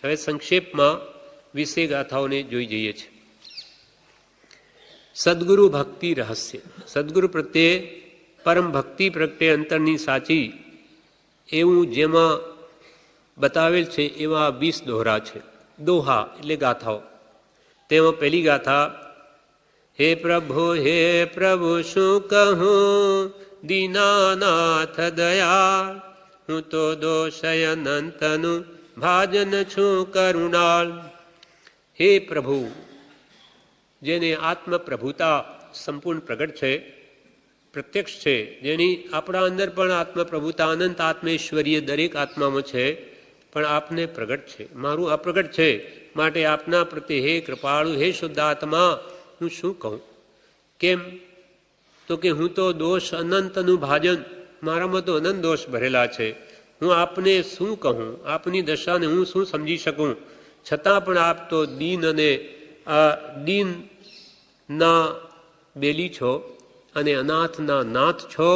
હવે સંક્ષેપમાં 20 ગાથાઓને જોઈ જઈએ છીએ. સદગુરુ ભક્તિ રહસ્ય. સદગુરુ પ્રત્યે પરમ ભક્તિ પ્રગટે અંતરની સાચી એવું જેમાં બતાવેલ છે એવા 20 દોહરા છે. દોહા એટલે ગાથાઓ. તેમાં પહેલી ગાથા, હે પ્રભુ શું કહું દીનાનાથ દયાળ, હું તો દોષય અનંતનું ભાજન છું કરુણાળ. હે પ્રભુ, જેને આત્મ પ્રભુતા સંપૂર્ણ પ્રગટ છે, પ્રત્યક્ષ છે, જેની આપણા અંદર પણ આત્મ પ્રભુતા અનંત આત્મેશ્વરીય દરેક આત્મામાં છે, પણ આપને પ્રગટ છે, મારું અપ્રગટ છે, માટે આપના પ્રત્યે હે કૃપાળુ, હે શુદ્ધાત્મા, હું શું કહું? કેમ? તો કે હું તો દોષ અનંતનું ભાજન, મારામાં તો અનંત દોષ ભરેલા છે. હું આપને શું કહું? આપની દશાને હું શું સમજી શકું? છતાં પણ આપ તો દીન અને દીનના બેલી છો અને અનાથના નાથ છો,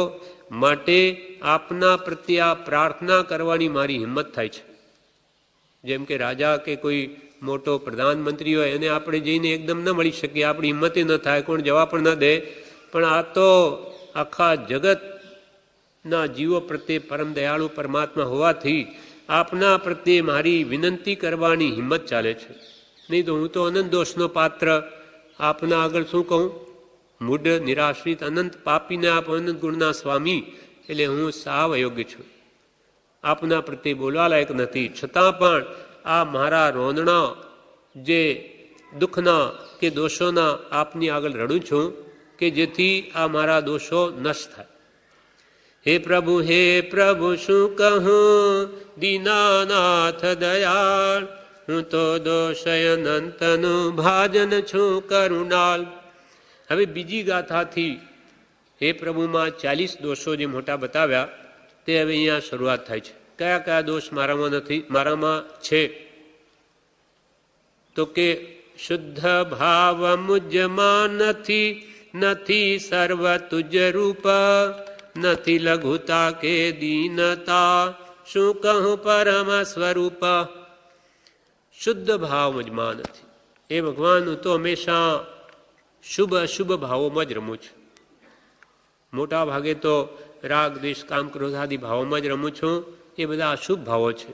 માટે આપના પ્રત્યે આ પ્રાર્થના કરવાની મારી હિંમત થાય છે. જેમ કે રાજા કે કોઈ મોટો પ્રધાનમંત્રી હોય, એને આપણે જઈને એકદમ ન મળી શકીએ, આપણી હિંમતે ન થાય, કોણ જવા પણ ન દે. પણ આ તો આખા જગતના જીવો પ્રત્યે પરમ દયાળુ પરમાત્મા હોવાથી આપના પ્રત્યે મારી વિનંતી કરવાની હિંમત ચાલે છે. નહીં તો હું તો અનંત દોષનો પાત્ર, આપના આગળ શું કહું? મૂઢ નિરાશ્રિત અનંત પાપીને આપ અનંત ગુણના સ્વામી, એટલે હું સાવ અયોગ્ય છું, આપના પ્રત્યે બોલવા લાયક નથી. છતાં પણ આ મારા રોંદણા જે દુઃખના કે દોષોના આપની આગળ રડું છું, કે જેથી આ મારા દોષો નષ્ટ થાય. હે પ્રભુ શું કહું દીનાનાથ દયાળ, હું તો દોષય અનંતનું ભાજન છું કરુણાલ. હવે બીજી ગાથાથી હે પ્રભુમાં 40 દોષો જે મોટા બતાવ્યા તે હવે અહીંયા શરૂઆત થાય છે. કયા કયા દોષ મારામાં નથી, મારામાં છે? તો કે શુદ્ધ ભાવ મુજમાં નથી, નથી સર્વ તુજ રૂપ, નથી લઘુતા કે દીનતા, શું કહું પરમ સ્વરૂપ. શુદ્ધ ભાવ મુજમાં નથી. એ ભગવાન, હું તો હંમેશા શુભ અશુભ ભાવોમાં જ રમું છું. મોટા ભાગે તો રાગ દ્વેષ કામ ક્રોધ આદિ ભાવોમાં જ રમું છું. એ બધા અશુભ ભાવો છે,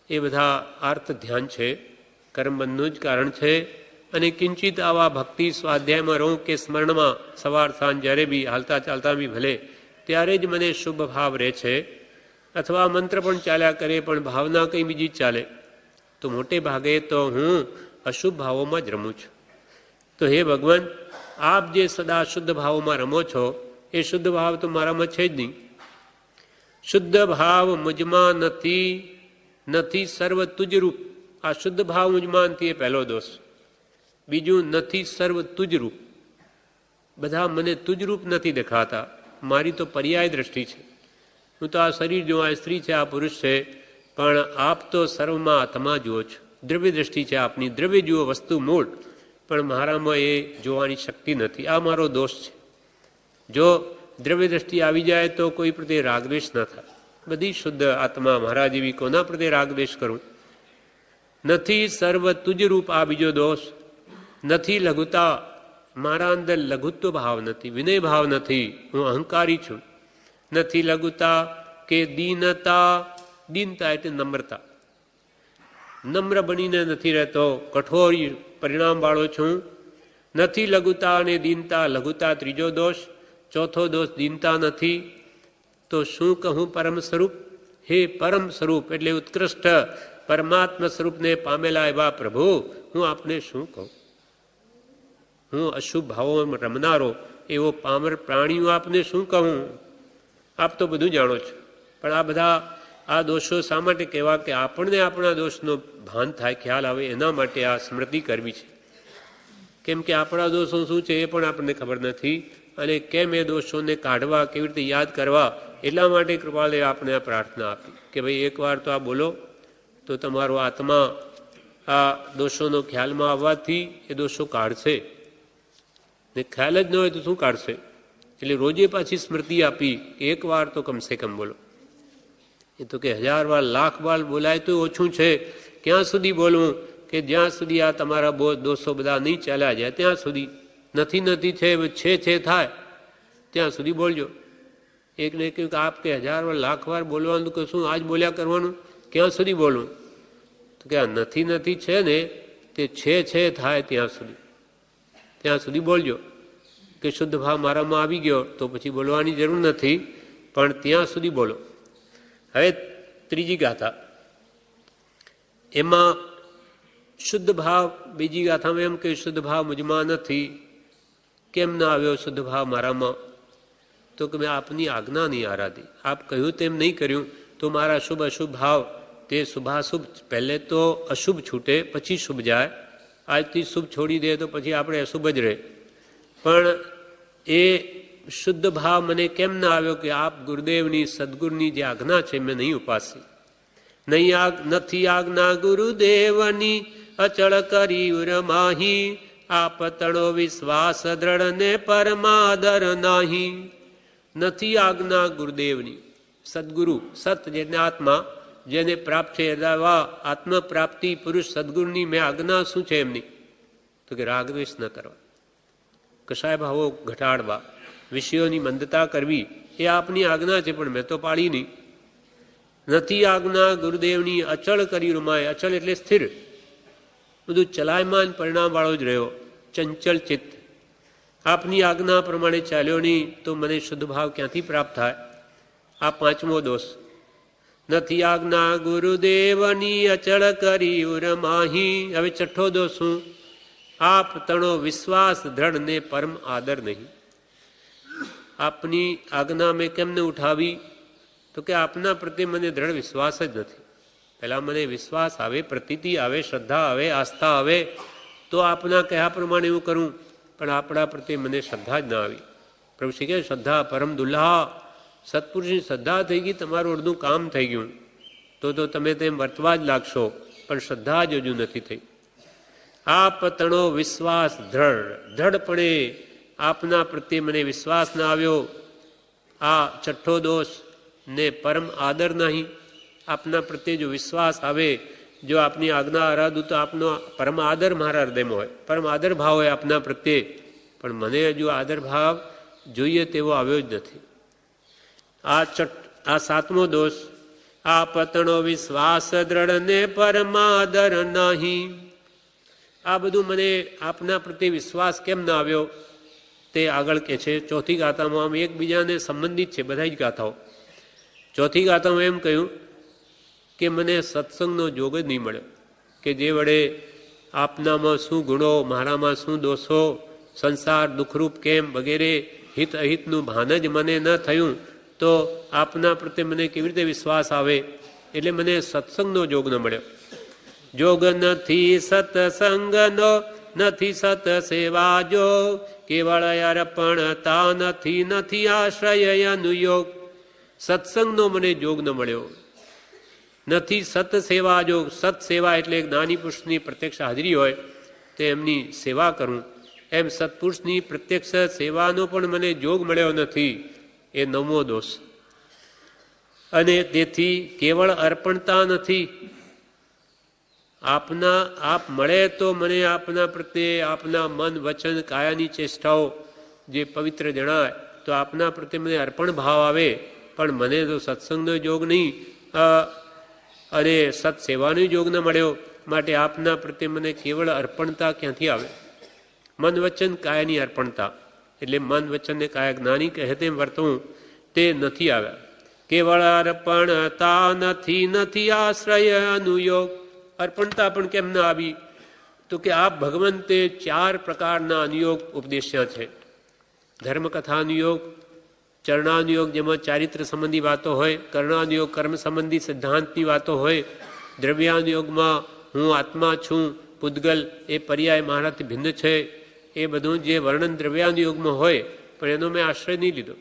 એ બધા આર્થ ધ્યાન છે, કર્મબંધનું જ કારણ છે. અને કિંચિત આવા ભક્તિ સ્વાધ્યાયમાં રહું કે સ્મરણમાં સવાર સાંજ જ્યારે બી હાલતા ચાલતા બી ભલે, ત્યારે જ મને શુભ ભાવ રહે છે. અથવા મંત્ર પણ ચાલ્યા કરે પણ ભાવના કંઈ બીજી જ ચાલે, તો મોટે ભાગે તો હું અશુભ ભાવોમાં જ રમું છું. તો હે ભગવાન, આપ જે સદા શુદ્ધ ભાવોમાં રમો છો, એ શુદ્ધ ભાવ તો મારામાં છે જ નહીં. શુદ્ધ ભાવ મુજમાં નથી, નથી સર્વ તુજરૂપ. આ શુદ્ધ ભાવ મુજમાંથી એ પહેલો દોષ. બીજું, નથી સર્વ તુજરૂપ. બધા મને તુજરૂપ નથી દેખાતા, મારી તો પર્યાય દ્રષ્ટિ છે. હું તો આ શરીર જો, આ સ્ત્રી છે, આ પુરુષ છે, પણ આપ તો સર્વમાં આત્મા જુઓ છો. દ્રવ્ય દ્રષ્ટિ છે આપની, દ્રવ્ય જુઓ, વસ્તુ મૂળ, પણ મારામાં એ જોવાની શક્તિ નથી. આ મારો દોષ છે. જો દ્રવ્ય દ્રષ્ટિ આવી જાય તો કોઈ પ્રત્યે રાગદ્વેષ ન થાય. બધી શુદ્ધ આત્મા મારા જેવી, કોના પ્રત્યે રાગદ્વેષ કરું? નથી સર્વ તુજરૂપ, આ બીજો દોષ. નથી લઘુતા, મારા અંદર લઘુત્વ ભાવ નથી, વિનય ભાવ નથી, હું અહંકારી છું. નથી લઘુતા કે દીનતા, દીનતા એટલે નમ્રતા. નમ્ર બનીને નથી રહેતો, કઠોર પરિણામવાળો છું. નથી લઘુતા અને દીનતા, લઘુતા ત્રીજો દોષ. ચોથો દોષ દીનતા નથી. તો શું કહું પરમ સ્વરૂપ? હે પરમ સ્વરૂપ એટલે ઉત્કૃષ્ટ પરમાત્મા સ્વરૂપને પામેલા એવા પ્રભુ, હું આપને શું કહું? હું અશુભ ભાવોમાં રમનારો એવો પામર પ્રાણીઓ આપને શું કહું? આપ તો બધું જાણો છો, પણ આ બધા આ દોષો શા માટે કહેવા? કે આપણને આપણા દોષનો ભાન થાય, ખ્યાલ આવે, એના માટે આ સ્મૃતિ કરવી છે. કેમ કે આપણા દોષો શું છે એ પણ આપણને ખબર નથી, અને કેમ એ દોષોને કાઢવા, કેવી રીતે યાદ કરવા, એટલા માટે કૃપાલે આપણે આ પ્રાર્થના આપી કે ભાઈ એકવાર તો આ બોલો, તો તમારો આત્મા આ દોષોનો ખ્યાલમાં આવવાથી એ દોષો કાઢશે. ને ખ્યાલ જ ન હોય તો શું કાઢશે? એટલે રોજે પાછી સ્મૃતિ આપી, એક વાર તો કમસે કમ બોલો. એ તો કે 1000 વાર 1,00,000 વાર બોલાય તો ઓછું છે ક્યાં સુધી બોલવું? કે જ્યાં સુધી આ તમારા દોષો બધા નહીં ચાલ્યા જાય ત્યાં સુધી. નથી નથી છે થાય ત્યાં સુધી બોલજો. એકને કહ્યું કે આપ કે 1000 વાર 1,00,000 વાર બોલવાનું, કે શું આજ બોલ્યા કરવાનું? ક્યાં સુધી બોલવું? તો કે આ નથી છે ને તે છે થાય ત્યાં સુધી બોલજો. કે શુદ્ધ ભાવ મારામાં આવી ગયો તો પછી બોલવાની જરૂર નથી, પણ ત્યાં સુધી બોલો. હવે ત્રીજી ગાથા, એમાં શુદ્ધ ભાવ, બીજી ગાથામાં એમ કે શુદ્ધ ભાવ મુજમાં નથી. કેમ ના આવ્યો શુદ્ધ ભાવ મારામાં? તો કે મેં આપની આજ્ઞા નહીં આરાધી, આપ કહ્યું તેમ નહીં કર્યું, તો મારા શુભ અશુભ ભાવ તે શુભાશુભ, પહેલે તો અશુભ છૂટે પછી શુભ જાય. આજથી શુભ છોડી દે તો પછી આપણે અશુભ જ રહે. પણ એ શુદ્ધ ભાવ મને કેમ ના આવ્યો? કે આપ ગુરુદેવની સદગુરુની જે આજ્ઞા છે મેં નહીં ઉપાસી. નથી આજ્ઞા ગુરુદેવની અચળ કરી ઉરમાહી, આપ તણો વિશ્વાસ દ્રઢ ને પરમાદર નાહી. નથી આજ્ઞા ગુરુદેવની, સદગુરુ, સત જેને આત્મા, જેને પ્રાપ્ત છે આત્મ પ્રાપ્તિ પુરુષ સદગુરુની મેં આજ્ઞા શું છે એમની? તો કે રાગદ્વેષ ન કરવા, કશાય ભાવો ઘટાડવા, વિષયોની મંદતા કરવી, એ આપની આજ્ઞા છે, પણ મેં તો પાળી નહીં. નથી આજ્ઞા ગુરુદેવની અચળ કરી રૂમાય. અચળ એટલે સ્થિર, બધું ચલાયમાન પરિણામ વાળો જ રહ્યો, ચંચલ ચિત્ત. આપની આજ્ઞા પ્રમાણે ચાલ્યો નહીં તો મને શુદ્ધ ભાવ ક્યાંથી પ્રાપ્ત થાય? આ પાંચમો દોષ. નથી આજ્ઞા ગુરુદેવની અચળ કરી ઉરમાહી. હવે છઠ્ઠો દોષ શું? આપ તણો વિશ્વાસ દ્રઢ ને પરમ આદર નહીં. આપની આજ્ઞા મેં કેમને ઉઠાવી? તો કે આપના પ્રત્યે મને દ્રઢ વિશ્વાસ જ નથી. પહેલાં મને વિશ્વાસ આવે, પ્રતીતિ આવે, શ્રદ્ધા આવે, આસ્થા આવે તો આપના કહ્યા પ્રમાણે હું કરું, પણ આપણા પ્રત્યે મને શ્રદ્ધા જ ના આવી. પ્રભુ શ્રી કહે શ્રદ્ધા પરમ દુલ્હા. સત્પુરુષની શ્રદ્ધા થઈ ગઈ, તમારું અડધું કામ થઈ ગયું. તો તમે તેમ વર્તવા જ લાગશો, પણ શ્રદ્ધા જ હજુ નથી થઈ. આપ તણો વિશ્વાસ દ્રઢપણે આપના પ્રત્યે મને વિશ્વાસ ના આવ્યો. આ છઠ્ઠો દોષ. ને પરમ આદર નહીં. આપના પ્રત્યે જો વિશ્વાસ આવે, જો આપની આજ્ઞા આરાધું તો આપનો પરમ આદર મારા હૃદયમાં હોય, પરમ આદર ભાવ હોય આપના પ્રત્યે, પણ મને હજુ આદર ભાવ જોઈએ તેવો આવ્યો જ નથી. આ સાતમો દોષ. આપ તણો વિશ્વાસ દ્રઢ ને પરમાદર નહીં. આ બધું મને આપના પ્રત્યે વિશ્વાસ કેમ ના આવ્યો તે આગળ કે છે ચોથી ગાથામાં. આમ એકબીજાને સંબંધિત છે બધા જ ગાથાઓ. ચોથી ગાથામાં એમ કહ્યું કે મને સત્સંગનો જોગ જ નહીં મળ્યો, કે જે વડે આપનામાં શું ગુણો, મારામાં શું દોષો, સંસાર દુઃખરૂપ કેમ વગેરે હિત અહિતનું ભાન જ મને ન થયું, તો આપના પ્રત્યે મને કેવી રીતે વિશ્વાસ આવે? એટલે મને સત્સંગનો જોગ ન મળ્યો. જોગ નથી સત્સંગનો, નથી સત સેવા જો, કેવળ અર્પણતા નથી આશ્રય અનુયોગ. સત્સંગનો મને જોગ ન મળ્યો. નથી સત સેવા જોગ. સત સેવા એટલે જ્ઞાની પુરુષની પ્રત્યક્ષ હાજરી હોય તે એમની સેવા કરું, એમ સત્પુરુષની પ્રત્યક્ષ સેવાનો પણ મને જોગ મળ્યો નથી. એ નવમો દોષ. અને તેથી કેવળ અર્પણતા નથી. આપ મળે તો મને આપના પ્રત્યે આપના મન વચન કાયાની ચેષ્ટાઓ જે પવિત્ર જણાય તો આપના પ્રત્યે મને અર્પણ ભાવ આવે, પણ મને તો સત્સંગનો યોગ નહીં અને સત્સેવાનો યોગ ન મળ્યો. માટે આપના પ્રત્યે મને કેવળ અર્પણતા ક્યાંથી આવે? મન વચન કાયાની અર્પણતા એટલે મન વચનને કાયા જ્ઞાની કહે તેમ વર્તવું તે નથી આવ્યા. કેવળ અર્પણતા નથી આશ્રય અનુયોગ. અર્પણતા પણ કેમ ના આવી? તો કે આપ ભગવંતે 4 પ્રકારના અનુયોગ ઉપદેશ્યા છે. ધર્મકથાનુયોગ, ચરણાનુયોગ જેમાં ચારિત્ર સંબંધી વાતો હોય, કર્ણાનુયોગ કર્મ સંબંધી સિદ્ધાંતની વાતો હોય, દ્રવ્યાનુયોગમાં હું આત્મા છું, પૂદગલ એ પર્યાય મારાથી ભિન્ન છે, એ બધું જે વર્ણન દ્રવ્યાનુયોગમાં હોય, પણ એનો મેં આશ્રય નહીં લીધો.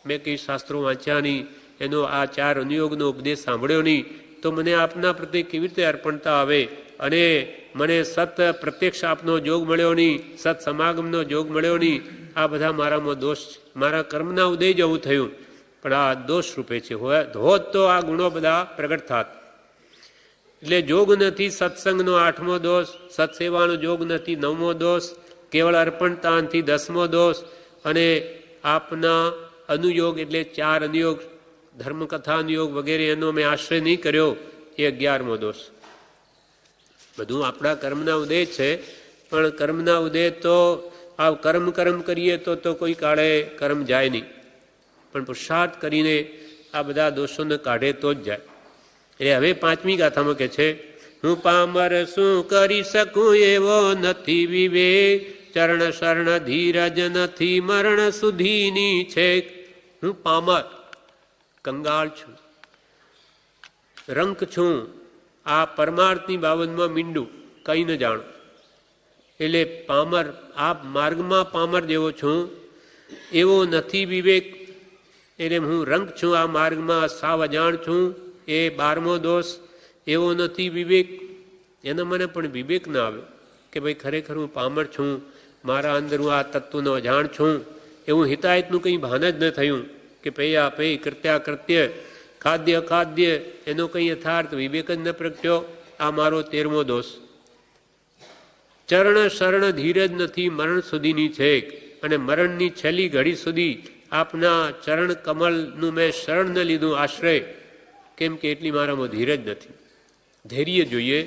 મેં કંઈ શાસ્ત્રો વાંચ્યા નહીં, એનો આ 4 અનુયોગનો ઉપદેશ સાંભળ્યો નહીં, તો મને આપના પ્રત્યે કેવી રીતે અર્પણતા આવે? અને મને સત પ્રત્યક્ષ આપનો જોગ મળ્યો નહીં, સત સમાગમનો જોગ મળ્યો નહીં. આ બધા મારામાં દોષ છે. મારા કર્મના ઉદય જવું થયું, પણ આ દોષ રૂપે છે. હોત તો આ ગુણો બધા પ્રગટ થાત. એટલે જોગ નથી સત્સંગનો 8મો દોષ, સત્સેવાનો જોગ નથી 9મો દોષ, કેવળ અર્પણતાનથી 10મો દોષ, અને આપના અનુયોગ એટલે 4 અનુયોગ, ધર્મકથા અનુયોગ વગેરે એનો મેં આશ્રય નહીં કર્યો, એ 11મો દોષ. બધું આપણા કર્મના ઉદય છે, પણ કર્મના ઉદય તો આ કર્મ કરીએ તો કોઈ કાળે કર્મ જાય નહીં, પણ પુરુષાર્થ કરીને આ બધા દોષોને કાઢે તો જ જાય. એટલે હવે 5મી ગાથામાં કે છે, હું પામર શું કરી શકું એવો નથી વિવેક, ચરણ શરણ ધીરજ નથી મરણ સુધીની છે. હું પામર કંગાળ છું, રંક છું, આ પરમાર્થની બાબતમાં મીંડું કંઈ ન જાણું. એટલે પામર, આ માર્ગમાં પામર જેવો છું એવો નથી વિવેક. એટલે હું રંક છું, આ માર્ગમાં સાવ અજાણ છું, એ 12મો દોષ. એવો નથી વિવેક, એનો મને પણ વિવેક ના આવે કે ભાઈ ખરેખર હું પામર છું, મારા અંદર હું આ તત્વનો અજાણ છું. એવું હિતાયતનું કંઈ ભાન જ ન થયું કે પૈયા પૈ કૃત્યા ખાદ્ય અખાદ્ય એનો કંઈ યથાર્થ વિવેક જ ન પ્રગટ્યો. આ મારો 13મો દોષ. ચરણ શરણ ધીરજ નથી મરણ સુધીની છેક, અને મરણની છેલ્લી ઘડી સુધી આપના ચરણ કમલનું મેં શરણ ન લીધું આશ્રય, કેમ કે એટલી મારામાં ધીરજ નથી. ધૈર્ય જોઈએ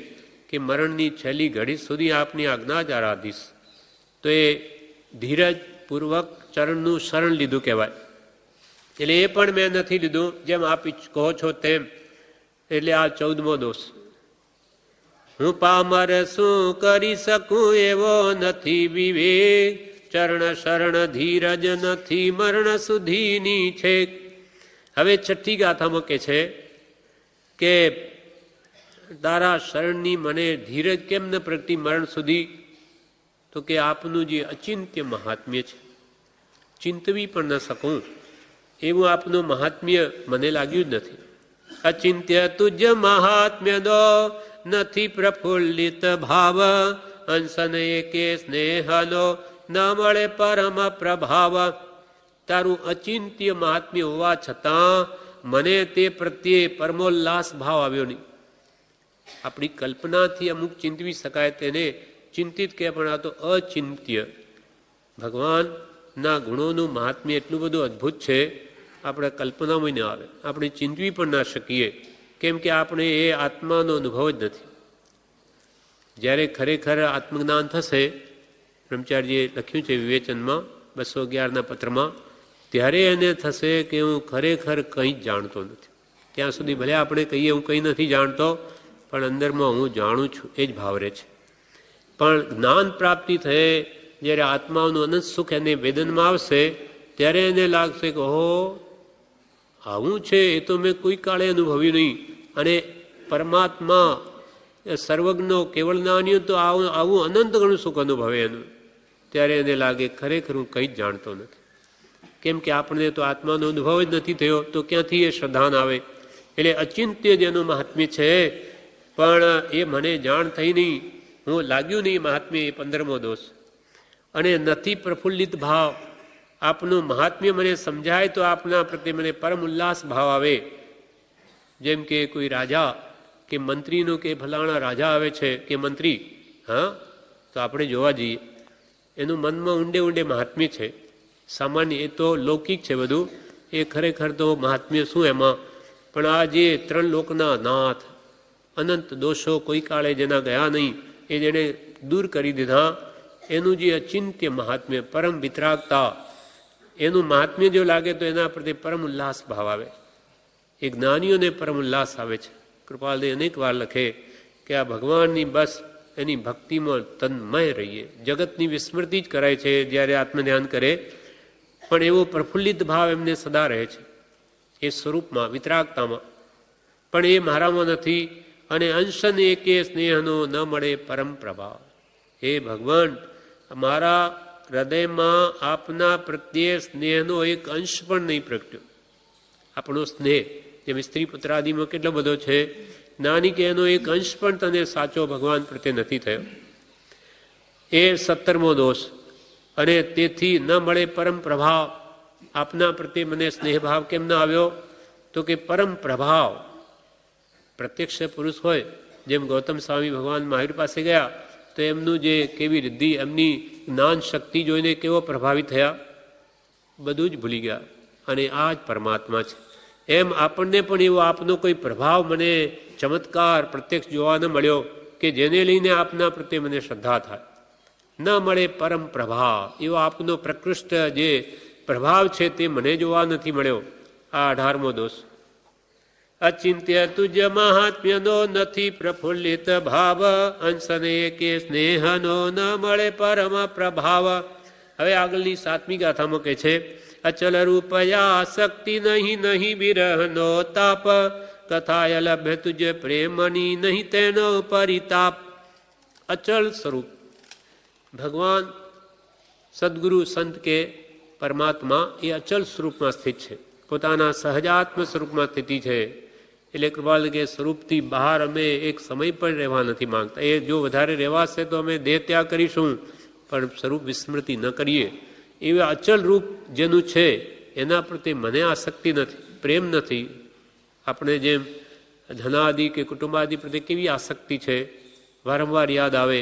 કે મરણની છેલ્લી ઘડી સુધી આપની આજ્ઞા જ આરાધીશ, તો એ ધીરજપૂર્વક ચરણનું શરણ લીધું કહેવાય. એટલે એ પણ મેં નથી લીધું, જેમ આપ કહો છો તેમ. એટલે આ 14મો દોષ. હું પામર શું કરી શકું એવો નથી વિવેક, ચરણ શરણ ધીરજ નથી મરણ સુધીની છે. હવે 6ઠ્ઠી ગાથામાં કે છે કે તારા શરણની મને ધીરજ કેમ ન પ્રગટી મરણ સુધી? તો કે આપનું જે અચિંત્ય મહાત્મ્ય છે, ચિંતવી પણ ન શકું એવું આપનું મહાત્મ્ય મને લાગ્યું જ નથી. અચિંત્ય તુજ મહાત્મ્ય દો નથી પ્રફુલ્લિત ભાવ, અંસન એકે સ્નેહનો ન મળે પરમ પ્રભાવ. તારું અચિંત્ય મહાત્મ્ય હોવા છતાં મને તે પ્રત્યે પરમોલ્લાસ ભાવ આવ્યો નહીં. આપણી કલ્પનાથી અમુક ચિંતવી શકાય તેને ચિંતિત કે, પણ આ તો અચિંત્ય. ભગવાનના ગુણોનું મહાત્મ્ય એટલું બધું અદ્ભુત છે, આપણે કલ્પનામાં ન આવે, આપણે ચિંતવી પણ ના શકીએ, કેમ કે આપણે એ આત્માનો અનુભવ જ નથી. જ્યારે ખરેખર આત્મજ્ઞાન થશે, બ્રહ્મચારીજીએ લખ્યું છે વિવેચનમાં 211ના પત્રમાં, ત્યારે એને થશે કે હું ખરેખર કંઈ જ જાણતો નથી. ત્યાં સુધી ભલે આપણે કહીએ હું કંઈ નથી જાણતો, પણ અંદરમાં હું જાણું છું એ જ ભાવ રહે છે. પણ જ્ઞાન પ્રાપ્તિ થયે જ્યારે આત્માનું અનંત સુખ એને વેદનમાં આવશે, ત્યારે એને લાગશે કે ઓહો આવું છે, એ તો મેં કોઈ કાળે અનુભવ્યું નહીં. અને પરમાત્મા સર્વજ્ઞ કેવળ જ્ઞાનીઓ તો આવું અનંત ગણું સુખ અનુભવે એનું. ત્યારે એને લાગે ખરેખર હું કંઈ જ જાણતો નથી, કેમ કે આપણને તો આત્માનો અનુભવ જ નથી થયો, તો ક્યાંથી એ શ્રદ્ધાન આવે? એટલે અચિંત્ય જેનું મહાત્મ્ય છે, પણ એ મને જાણ થઈ નહીં, હું લાગ્યું નહીં મહાત્મ્ય, એ 15મો દોષ. અને નથી પ્રફુલ્લિત ભાવ, આપનું મહાત્મ્ય મને સમજાય તો આપના પ્રત્યે મને પરમ ઉલ્લાસ ભાવ આવે. જેમ કે કોઈ રાજા કે મંત્રીનું કે ફલાણા રાજા આવે છે કે મંત્રી, હા, તો આપણે જોવા જઈએ એનું મનમાં ઊંડે ઊંડે મહાત્મ્ય છે. સામાન્ય એ તો લૌકિક છે બધું, એ ખરેખર તો મહાત્મ્ય શું એમાં? પણ આ જે 3 લોકના નાથ, અનંત દોષો કોઈ કાળે જેના ગયા નહીં એ જેણે દૂર કરી દીધા, એનું જે અચિંત્ય મહાત્મ્ય, પરમ વિતરાગતા, એનું મહાત્મ્ય જો લાગે તો એના પ્રત્યે પરમ ઉલ્લાસ ભાવ આવે. એ જ્ઞાનીઓને પરમ ઉલ્લાસ આવે છે. કૃપાલદેવ અનેક વાર લખે કે આ ભગવાનની બસ એની ભક્તિમાં તન્મય રહીએ. જગતની વિસ્મૃતિ જ કરાય છે જ્યારે આત્મધ્યાન કરે, પણ એવો પ્રફુલ્લિત ભાવ એમને સદા રહે છે એ સ્વરૂપમાં, વિતરાગતામાં. પણ એ મારામાં નથી. અને અંશન એકે સ્નેહનો ન મળે પરમ પ્રભાવ. હે ભગવાન, મારા હૃદયમાં આપના પ્રત્યે સ્નેહનો એક અંશ પણ નહીં પ્રગટ્યો. આપણો સ્નેહ જેમ સ્ત્રી પુત્રાદિમાં કેટલો બધો છે, નાની કે એનો એક અંશ પણ તને સાચો ભગવાન પ્રત્યે નથી થયો. એ 17મો દોષ. અને તેથી ન મળે પરમ પ્રભાવ, આપના પ્રત્યે મને સ્નેહભાવ કેમ ન આવ્યો? તો કે પરમ પ્રભાવ, પ્રત્યક્ષ પુરુષ હોય જેમ ગૌતમ સ્વામી ભગવાન મહાવીર પાસે ગયા તો એમનું જે કેવી રિદ્ધિ, એમની જ્ઞાન શક્તિ જોઈને કેવો પ્રભાવિત થયા, બધું જ ભૂલી ગયા. અને આ જ પરમાત્મા છે. એમ આપણને પણ એવો આપનો કોઈ પ્રભાવ, મને ચમત્કાર પ્રત્યક્ષ જોવા ન મળ્યો કે જેને લઈને આપના પ્રત્યે મને શ્રદ્ધા થાય. ન મળે પરમ પ્રભાવ, એવો આપનો પ્રકૃષ્ટ જે પ્રભાવ છે તે મને જોવા નથી મળ્યો. આ 18મો દોષ. અચિંત્ય તુજ મહાત્મ્યનો નથી પ્રફુલ્લિત ભાવ, અંશને કે સ્નેહનો ન મળે પરમ પ્રભાવ. હવે આગળની 7મી ગાથામાં કહે છે, અચલ રૂપયા શક્તિ નહીં નહીં વિરહનો તાપ, કથાય લભ્ય તુજ પ્રેમની નહીં તેનો પરિતાપ. અચલ સ્વરૂપ ભગવાન, સદગુરુ, સંત કે પરમાત્મા એ અચલ સ્વરૂપમાં સ્થિત છે, પોતાના સહજાત્મ સ્વરૂપમાં સ્થિતિ છે. એટલે કૃપાલ કે સ્વરૂપથી બહાર અમે એક સમય પણ રહેવા નથી માંગતા. એ જો વધારે રહેવાશે તો અમે દેહ ત્યાગ કરીશું, પણ સ્વરૂપ વિસ્મૃતિ ન કરીએ. એવા અચલ રૂપ જેનું છે એના પ્રત્યે મને આસક્તિ નથી, પ્રેમ નથી. આપણે જેમ ધનાદિ કે કુટુંબાદિ પ્રત્યે કેવી આસક્તિ છે, વારંવાર યાદ આવે,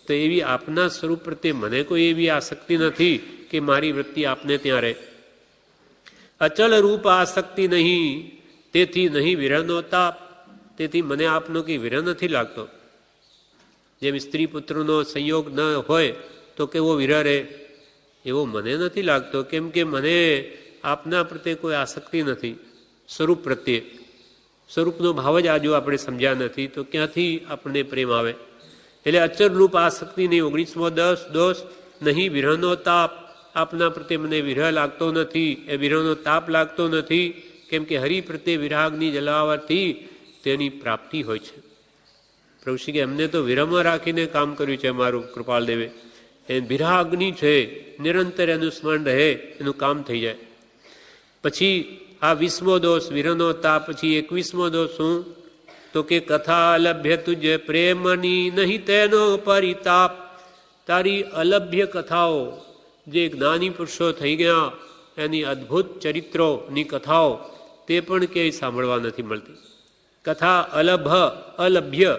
તો એવી આપના સ્વરૂપ પ્રત્યે મને કોઈ એવી આસક્તિ નથી કે મારી વૃત્તિ આપને ત્યાં રહે. અચલ રૂપ આસક્તિ નહીં, તેથી નહીં વિરહનો તાપ. તેથી મને આપનો કંઈ વિરહ નથી લાગતો. જેમ સ્ત્રી પુત્રનો સંયોગ ન હોય તો કેવો વિરહ રહે, એવો મને નથી લાગતો. કેમ કે મને આપના પ્રત્યે કોઈ આસક્તિ નથી, સ્વરૂપ પ્રત્યે. સ્વરૂપનો ભાવ જ આજુ આપણે સમજ્યા નથી તો ક્યાંથી આપણને પ્રેમ આવે. એટલે અચલ રૂપ આસક્તિ નહીં. 19મો દોષ, નહીં વિરહનો તાપ. આપના પ્રત્યે મને વિરહ લાગતો નથી, એ વિરહનો તાપ લાગતો નથી. કેમ કે હરિ પ્રત્યે વિરાગની જલાવવાથી તેની પ્રાપ્તિ હોય છે. પ્રભુશ્રી કે એમને તો વિરહમાં રાખીને કામ કર્યું છે મારું કૃપાલદેવે. એ વિરાગની છે, નિરંતર એનું સ્મરણ રહે, એનું કામ થઈ જાય. પછી આ 20મો દોષ વિરહનો તાપ. પછી 21મો દોષ શું? તો કે કથા અલભ્ય તુજ પ્રેમની નહીં તેનો પરિતાપ. તારી અલભ્ય કથાઓ, જે જ્ઞાની પુરુષો થઈ ગયા એની અદ્ભુત ચરિત્રોની કથાઓ, તે પણ ક્યાંય સાંભળવા નથી મળતી. કથા અલભ્ય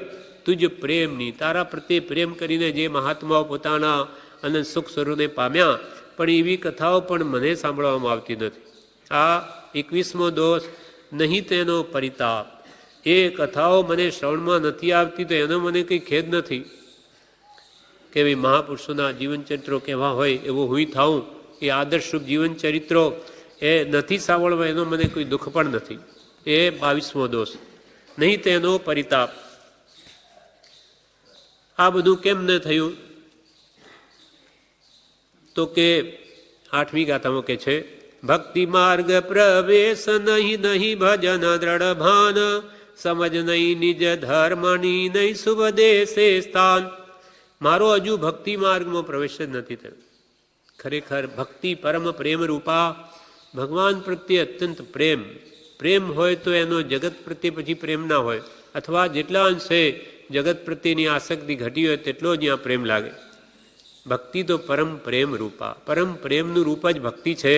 તુજ પ્રેમની, તારા પ્રત્યે પ્રેમ કરીને જે મહાત્માઓ પોતાના અનંત સુખ સ્વરૂપને પામ્યા, પણ એવી કથાઓ પણ મને સાંભળવામાં આવતી નથી. આ 21મો દોષ, નહીં તેનો પરિતાપ. એ કથાઓ મને શ્રવણમાં નથી આવતી તો એનો મને કંઈ ખેદ નથી કે ભાઈ મહાપુરુષોના જીવન ચરિત્રો કેવા હોય એવો હું થાઉં. એ આદર્શરૂપ જીવન ચરિત્રો એ નથી સાંભળવા, એનો મને કોઈ દુઃખ પણ નથી. એ 22મો દોષ, નહીં તેનો પરિતાપ. આ બધું કેમ ન થયું? તો કે 8મી ગાથામાં કે છે, ભક્તિ માર્ગ પ્રવેશ નહીં નહીં ભજન દ્રઢ ભાન, સમજ નહીં નિજ ધર્મની નહીં શુભ દેશે સ્થાન. મારો હજુ ભક્તિ માર્ગમાં પ્રવેશ જ નથી થયો. ખરેખર ભક્તિ પરમ પ્રેમ રૂપા, ભગવાન પ્રત્યે અત્યંત પ્રેમ હોય તો એનો જગત પ્રત્યે પછી પ્રેમ ના હોય, અથવા જેટલા અંશે જગત પ્રત્યેની આસક્તિ ઘટી હોય તેટલો જ ત્યાં પ્રેમ લાગે. ભક્તિ તો પરમ પ્રેમ રૂપા, પરમ પ્રેમનું રૂપ જ ભક્તિ છે.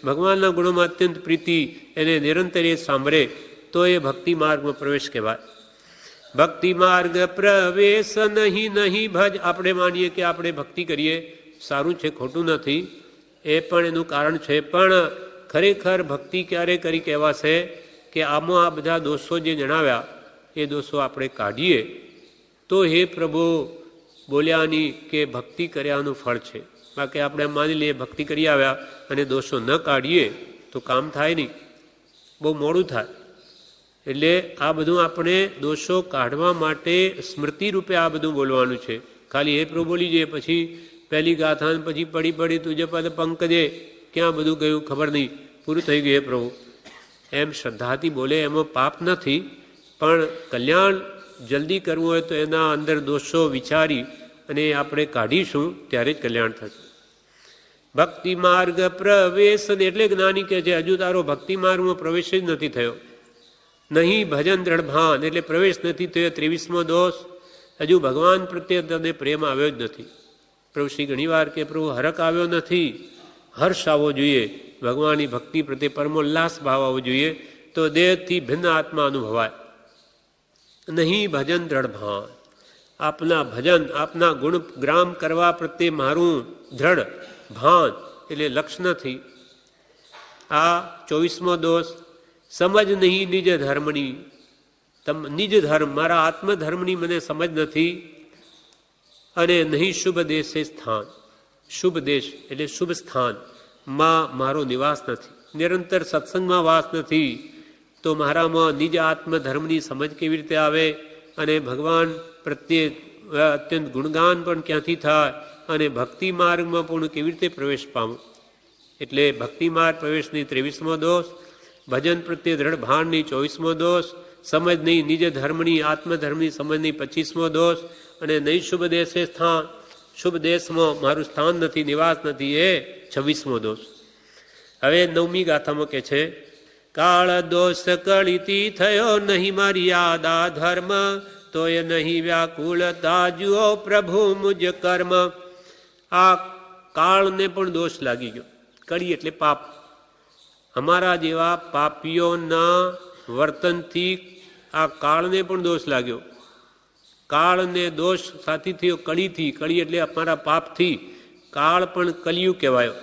ભગવાનના ગુણોમાં અત્યંત પ્રીતિ, એને નિરંતર એ સાંભળે તો એ ભક્તિ માર્ગમાં પ્રવેશ કહેવાય. ભક્તિ માર્ગ પ્રવેશ નહીં નહીં ભજ. આપણે માનીએ કે આપણે ભક્તિ કરીએ, સારું છે, ખોટું નથી, એ પણ એનું કારણ છે. પણ ખરેખર ભક્તિ ક્યારે કરી કહેવાશે કે આમાં આ બધા દોષો જે જણાવ્યા એ દોષો આપણે કાઢીએ તો હે પ્રભુ બોલ્યાની કે ભક્તિ કર્યાનું ફળ છે. બાકી આપણે માની લઈએ ભક્તિ કરી આવ્યા અને દોષો ન કાઢીએ તો કામ થાય નહીં, બહુ મોડું થાય. એટલે આ બધું આપણે દોષો કાઢવા માટે સ્મૃતિ રૂપે આ બધું બોલવાનું છે. ખાલી હે પ્રભુ બોલી જઈએ, પછી પહેલી ગાથાન પછી પડી તુજે પદ પંકજે, ક્યાં બધું ગયું ખબર નહીં, પૂરું થઈ ગયું હે પ્રભુ, એમ શ્રદ્ધાથી બોલે એમાં પાપ નથી. પણ કલ્યાણ જલ્દી કરવું હોય તો એના અંદર દોષો વિચારી અને આપણે કાઢીશું ત્યારે જ કલ્યાણ થશે. ભક્તિ માર્ગ પ્રવેશ એટલે જ્ઞાની કહે છે હજુ તારો ભક્તિ માર્ગમાં પ્રવેશ જ નથી થયો. નહીં ભજન દ્રઢ ભાન એટલે પ્રવેશ નથી થયો. 23મો દોષ, હજુ ભગવાન પ્રત્યે તને પ્રેમ આવ્યો જ નથી. પ્રભુ શ્રી ઘણી વાર કે પ્રભુ હરખ આવ્યો નથી, હર્ષ આવવો જોઈએ, ભગવાનની ભક્તિ પ્રત્યે પરમોલ્લાસ ભાવ આવવો જોઈએ, તો દેહથી ભિન્ન આત્મા અનુભવાય. નહીં ભજન દ્રઢ ભાન. આપના ભજન, આપના ગુણ ગ્રામ કરવા પ્રત્યે મારું દ્રઢ ભાન એટલે લક્ષ્ય નથી. આ 24મો દોષ. સમજ નહીં નિજ ધર્મની. નિજ ધર્મ, મારા આત્મધર્મની મને સમજ નથી. અને નહીં શુભ દેશે સ્થાન. શુભ દેશ એટલે શુભ સ્થાન માં મારો નિવાસ નથી. નિરંતર સત્સંગમાં વાસ નથી તો મારામાં નિજ આત્મધર્મની સમજ કેવી રીતે આવે? અને ભગવાન પ્રત્યે અત્યંત ગુણગાન પણ ક્યાંથી થાય? અને ભક્તિ માર્ગમાં પણ કેવી રીતે પ્રવેશ પામું? એટલે ભક્તિ માર્ગ પ્રવેશની 23મો દોષ, ભજન પ્રત્યે દ્રઢ ભાનની 24મો દોષ, સમજ નહીં નિજ ધર્મની આત્મધર્મની સમજની 25મો દોષ, અને નહીં શુભ દેશે સ્થાન, શુભ દેશમાં મારું સ્થાન નથી, નિવાસ નથી, એ 26મો દોષ. હવે 9મી ગાથામાં કે છે, કાળ દોષ કળિતી થયો નહીં મર્યાદા ધર્મ, તોય નહીં વ્યાકુળતા જુઓ પ્રભુ મુજ કર્મ. આ કાળને પણ દોષ લાગી ગયો. કળી એટલે પાપ. અમારા જેવા પાપીઓના વર્તનથી આ કાળને પણ દોષ લાગ્યો. કાળને દોષ સાથી થયો કળીથી. કળી એટલે અમારા પાપથી. કાળ પણ કલિયુગ કહેવાયો.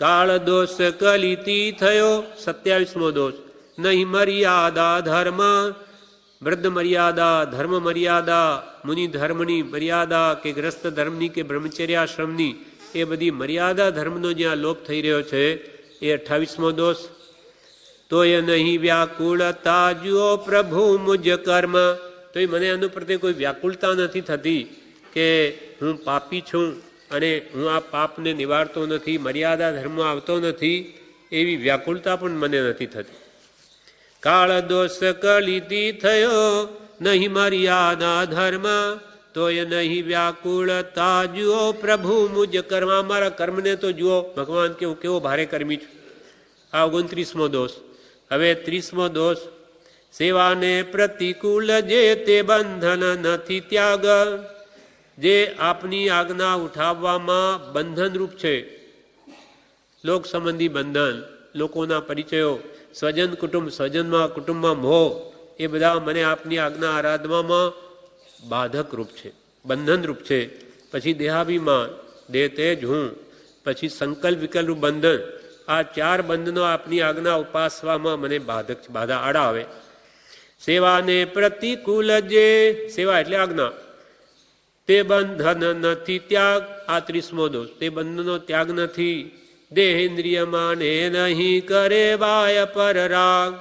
કાળ દોષ કલિતી થયો 27મો દોષ. નહીં મર્યાદા ધર્મ, વૃદ્ધ મર્યાદા, ધર્મ મર્યાદા, મુનિ ધર્મની મર્યાદા કે ગ્રસ્ત ધર્મની કે બ્રહ્મચર્યાશ્રમની, એ બધી મર્યાદા ધર્મનો જ્યાં લોપ થઈ રહ્યો છે એ 28મો દોષ. તો એ નહીં વ્યાકુળતા જુઓ પ્રભુ મુજ કર્મ. તો એ મને એનું પ્રત્યે કોઈ વ્યાકુળતા નથી થતી કે હું પાપી છું અને હું આ પાપને નિવારતો નથી, મર્યાદા ધર્મ આવતો નથી, એવી વ્યાકુળતા પણ મને નથી થતી. કાળ દોષ કલિતી થયો નહીં મર્યાદા ધર્મ, તોય નહીં વ્યાકુળતા જુઓ પ્રભુ મુજ કર્મ. મારા કર્મને તો જુઓ ભગવાન કે હું કેવો ભારે કર્મી છું. આ 29મો દોષ. હવે 30મો દોષ. સેવાને પ્રતિકૂળ જે તે બંધન નથી ત્યાગ. જે આપની આજ્ઞા ઉઠાવવામાં બંધનરૂપ છે, લોક સંબંધી બંધન, લોકોના પરિચયો, સ્વજન કુટુંબ, સ્વજનમાં કુટુંબમાં મોહ, એ બધા મને આપની આજ્ઞા આરાધવામાં બાધક રૂપ છે, બંધનરૂપ છે. પછી દેહાભિમાન, દેહ તેજ હું, પછી સંકલ્પ વિકલ્પ બંધન. આ 4 બંધનો આપની આજ્ઞા ઉપાસવામાં મને બાધક છે, બાધા આડા આવે. સેવાને પ્રતિકૂળ જે, સેવા એટલે આજ્ઞા, તે બંધન નથી ત્યાગ. આ 30મો દોષ. તે બંધનનો ત્યાગ નથી. દેહેન્દ્રિય માને નહીં કરે વાય પર રાગ.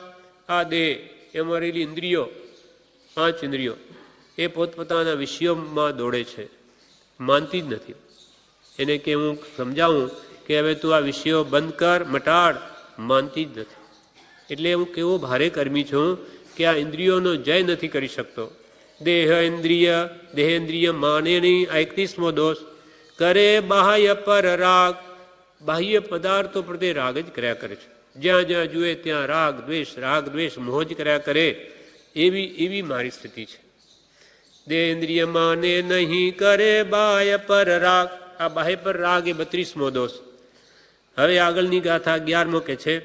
આ દેહ એમાં રહેલી ઇન્દ્રિયો, 5 ઇન્દ્રિયો, એ પોતપોતાના વિષયોમાં દોડે છે, માનતી જ નથી. એને કે હું સમજાવું કે હવે તું આ વિષયો બંધ કર, મટાડ, માનતી જ નથી. એટલે હું કેવો ભારે કર્મી છું કે આ ઇન્દ્રિયોનો જય નથી કરી શકતો. દેહેન્દ્રિય માને નહીં. 31મો દોષ. કરે બાહ્ય પર રાગ. બાહ્ય પદાર્થો પ્રત્યે રાગ જ કર્યા કરે છે. જ્યાં જ્યાં જુએ ત્યાં રાગ દ્વેષ મોહ જ કર્યા કરે. એવી મારી સ્થિતિ છે. દેહેન્દ્રિય માને નહીં કરે બાહ્ય પર રાગ. આ બાહ્ય પર રાગ એ 32મો દોષ. હવે આગળની ગાથા 11મો કે છે,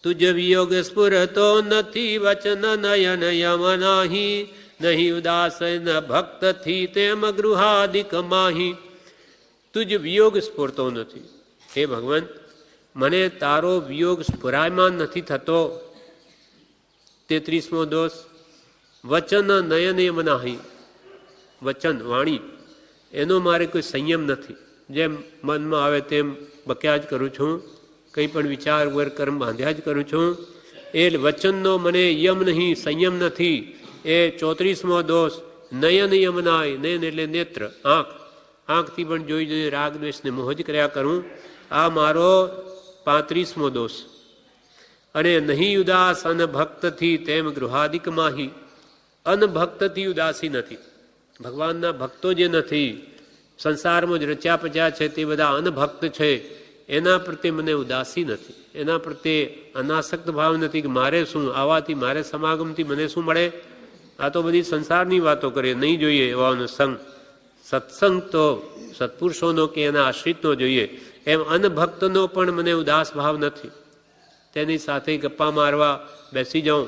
તુજ વિયોગ સ્ફુરતો નથી વચન નયન યમ નાહી, નહીં ઉદાસ ન ભક્ત થી તેમ ગૃહાદિક માહી. તુજ વિયોગ સ્ફુરતો નથી. હે ભગવાન, મને તારો વિયોગ સ્ફુરાયમાન નથી થતો. 33મો દોષ. વચન નયન યમ નાહી. વચન વાણી એનો મારે કોઈ સંયમ નથી. જેમ મનમાં આવે તેમ બક્યા જ કરું છું, કંઈ પણ વિચાર વર કર્મ બાંધ્યા જ કરું છું. એ વચનનો મને યમ નહીં, સંયમ નથી. એ 34મો દોષ. નયન યમનાય. નયન એટલે નેત્ર, આંખથી પણ જોઈ રાગ દ્વેષને મોહ જ કર્યા કરું. આ મારો 35મો દોષ. અને નહીં ઉદાસ અનભક્તથી તેમ ગૃહાદિક માહી. અનભક્તથી ઉદાસી નથી. ભગવાનના ભક્તો જે નથી, સંસારમાં જ રચ્યા પચ્યા છે, તે બધા અનભક્ત છે, એના પ્રત્યે મને ઉદાસી નથી. એના પ્રત્યે અનાસક્ત ભાવ નથી કે મારે શું, આવાથી મારે સમાગમથી મને શું મળે. આ તો બધી સંસારની વાતો કરીએ, નહીં જોઈએ એવાનો સંગ. સત્સંગ તો સત્પુરુષોનો કે એના આશ્રિતનો જોઈએ. એમ અનભક્તનો પણ મને ઉદાસ ભાવ નથી. તેની સાથે ગપ્પા મારવા બેસી જાઉં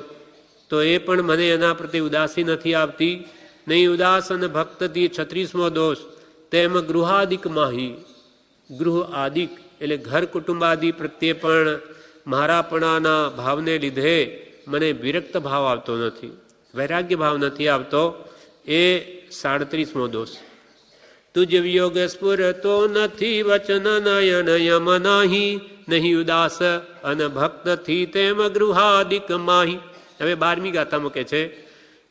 તો એ પણ મને એના પ્રત્યે ઉદાસી નથી આવતી. નહીં ઉદાસન ભક્તથી 36મો દોષ, તેમ ગૃહાદિક માહી. ગૃહ આદિક એટલે ઘર કુટુંબાદિ પ્રત્યે પણ મારાપણાના ભાવને લીધે મને વિરક્ત ભાવ આવતો નથી, વૈરાગ્ય ભાવ નથી આવતો. એ 37મો દોષ. તુજ વિયોગ સ્ફુરતો નથી વચન નયન યમ નાહી, નહીં ઉદાસ અનભક્તથી તેમ ગૃહાદિક માહી. હવે 12મી ગાથામાં કે છે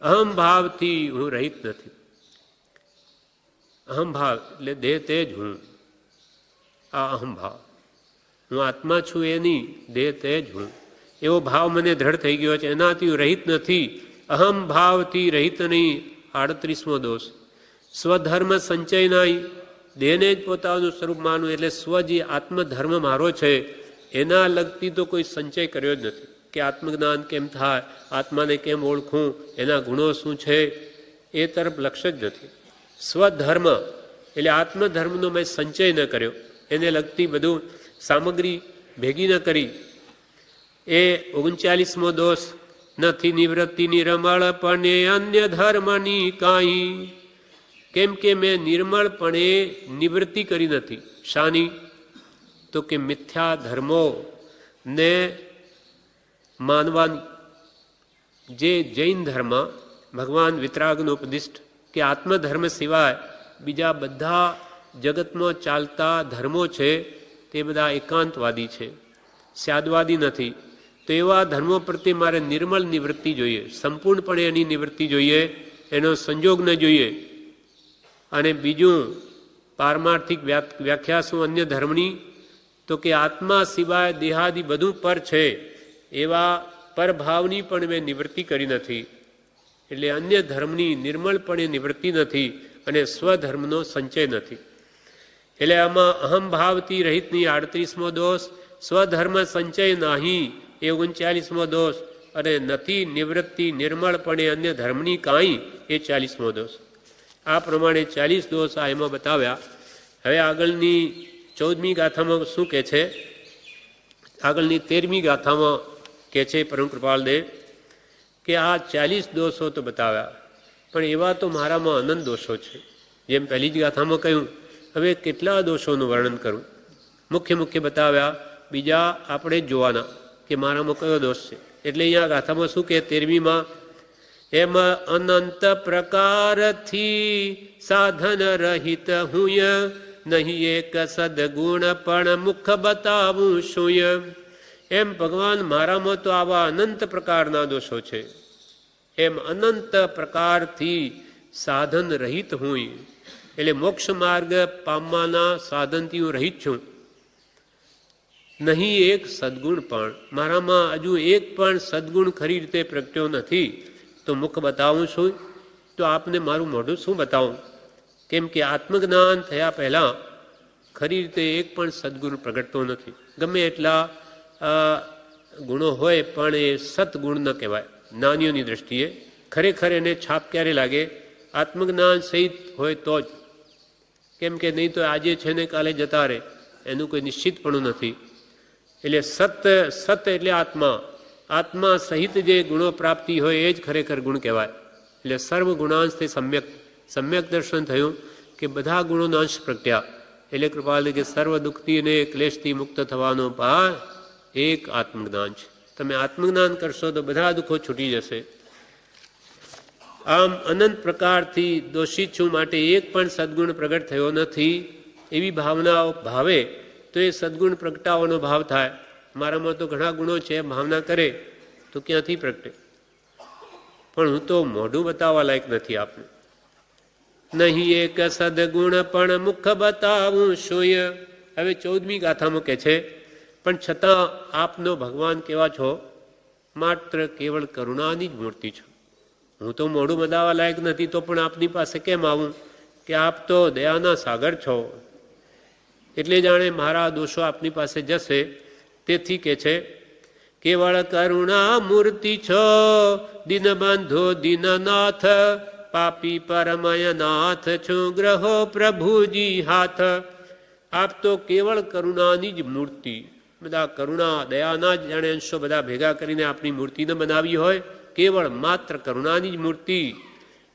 અહમ ભાવથી હું રહિત નથી. અહમ ભાવ એટલે દેહ તે જ હું. આ અહમ ભાવ, હું આત્મા છું એ નહીં, દેહ તે જ હું, એવો ભાવ મને દ્રઢ થઈ ગયો છે. એનાથી હું રહિત નથી, અહમ ભાવથી રહિત નહીં. 38મો દોષ, સ્વધર્મ સંચય નહીં. દેહને જ પોતાનું સ્વરૂપ માનવું એટલે સ્વ જે આત્મધર્મ મારો છે એના લગતી તો કોઈ સંચય કર્યો જ નથી કે આત્મજ્ઞાન કેમ થાય, આત્માને કેમ ઓળખું, એના ગુણો શું છે, એ તરફ લક્ષ્ય જ નથી. સ્વધર્મ એટલે આત્મધર્મનો મેં સંચય ન કર્યો, એને લગતી બધું સામગ્રી ભેગી ન કરી. એ 39મો દોષ, નથી નિવૃત્તિ નિર્મળપણે અન્ય ધર્મની કાંઈ. કેમ કે મેં નિર્મળપણે નિવૃત્તિ કરી નથી. શાની? તો કે મિથ્યા ધર્મો ને માનવાની. જે જૈન ધર્મ, ભગવાન વિતરાગનો ઉપદિષ્ટ કે આત્મધર્મ સિવાય બીજા બધા જગતમાં ચાલતા ધર્મો છે તે બધા એકાંતવાદી છે, સ્યાદવાદી નથી. તો એવા ધર્મો પ્રત્યે મારે નિર્મળ નિવૃત્તિ જોઈએ, સંપૂર્ણપણે એની નિવૃત્તિ જોઈએ, એનો સંજોગ ન જોઈએ. અને બીજું પારમાર્થિક વ્યાખ્યા શું અન્ય ધર્મની? તો કે આત્મા સિવાય દેહાદિ બધું પર છે એવા પરભાવની પણ મેં નિવૃત્તિ કરી નથી. એટલે અન્ય ધર્મની નિર્મળપણે નિવૃત્તિ નથી અને સ્વધર્મનો સંચય નથી. એટલે આમાં અહમભાવથી રહિતની 38મો દોષ, સ્વધર્મ સંચય નહીં એ 39મો દોષ, અને નથી નિવૃત્તિ નિર્મળપણે અન્ય ધર્મની કાંઈ એ 40મો દોષ. આ પ્રમાણે 40 દોષ આ એમાં બતાવ્યા. હવે આગળની 14મી ગાથામાં શું કહે છે? આગળની 13મી ગાથામાં કહે છે પરમ કૃપાલદેવ કે આ 40 દોષો તો બતાવ્યા, પણ એવા તો મારામાં અનંત દોષો છે. જેમ પહેલી જ ગાથામાં કહ્યું, હવે કેટલા દોષોનું વર્ણન કરું? મુખ્ય મુખ્ય બતાવ્યા, બીજા આપણે જ જોવાના કે મારામાં કયો દોષ છે. એટલે અહીંયા ગાથામાં શું કહે 13મીમાં, એમાં અનંત પ્રકારથી સાધન રહિત હુંય, નહીં એક સદગુણ પણ મુખ બતાવું શુંય. એમ ભગવાન મારામાં તો આવા અનંત પ્રકારના દોષો છે. એમ અનંત પ્રકારથી સાધન રહિત હુંય એટલે મોક્ષ માર્ગ પામવાના સાધનથી હું રહિત છું. નહીં એક સદગુણ પણ, મારામાં હજુ એક પણ સદગુણ ખરી રીતે પ્રગટ્યો નથી. તો મુખ બતાવું છું તો આપને મારું મોઢું શું બતાવું? કેમ કે આત્મજ્ઞાન થયા પહેલાં ખરી રીતે એક પણ સદગુણ પ્રગટતો નથી. ગમે એટલા ગુણો હોય પણ એ સદગુણ ન કહેવાય જ્ઞાનીઓની દ્રષ્ટિએ. ખરેખર એને છાપ ક્યારે લાગે? આત્મજ્ઞાન સહિત હોય તો જ. કેમ કે નહીં તો આજે છે ને કાલે જતા રહે, એનું કોઈ નિશ્ચિતપણું નથી. એટલે સત એટલે આત્મા, આત્મા સહિત જે ગુણો પ્રાપ્તિ હોય એ જ ખરેખર ગુણ કહેવાય. એટલે સર્વ ગુણાંશથી સમ્યક દર્શન થયું કે બધા ગુણોનો અંશ પ્રગટ્યા. એટલે કૃપાલ કે સર્વ દુઃખથી અને ક્લેશથી મુક્ત થવાનો પાર એક આત્મજ્ઞાન છે. તમે આત્મજ્ઞાન કરશો તો બધા દુઃખો છૂટી જશે. આમ અનંત પ્રકારથી દોષિત છું, માટે એક પણ સદગુણ પ્રગટ થયો નથી એવી ભાવનાઓ ભાવે તો એ સદગુણ પ્રગટાવાનો ભાવ થાય. મારામાં તો ઘણા ગુણો છે ભાવના કરે તો ક્યાંથી પ્રગટે? પણ હું તો મોઢું બતાવવા લાયક નથી આપને. નહીં એક સદગુણ પણ મુખ બતાવું શુંય. હવે 14મી ગાથામાં કહે છે, પણ છતાં આપનો ભગવાન કેવા છો? માત્ર કેવળ કરુણાની જ મૂર્તિ છો. હું તો મોઢું બતાવવા લાયક નથી તો પણ આપની પાસે કેમ આવું કે આપ તો દયાના સાગર છો. એટલે જાણે મારા દોષો આપની પાસે જશે. તેથી કે છે, કેવળ કરુણા મૂર્તિ છો, દીનબંધો દીનનાથ, પાપી પરમયનાથ છું, ગ્રહો પ્રભુજી હાથ. આપ તો કેવળ કરુણાની જ મૂર્તિ, બધા કરુણા દયાના જ જાણે અંશો બધા ભેગા કરીને આપની મૂર્તિને બનાવી હોય કેવળ માત્ર કરુણાની જ મૂર્તિ.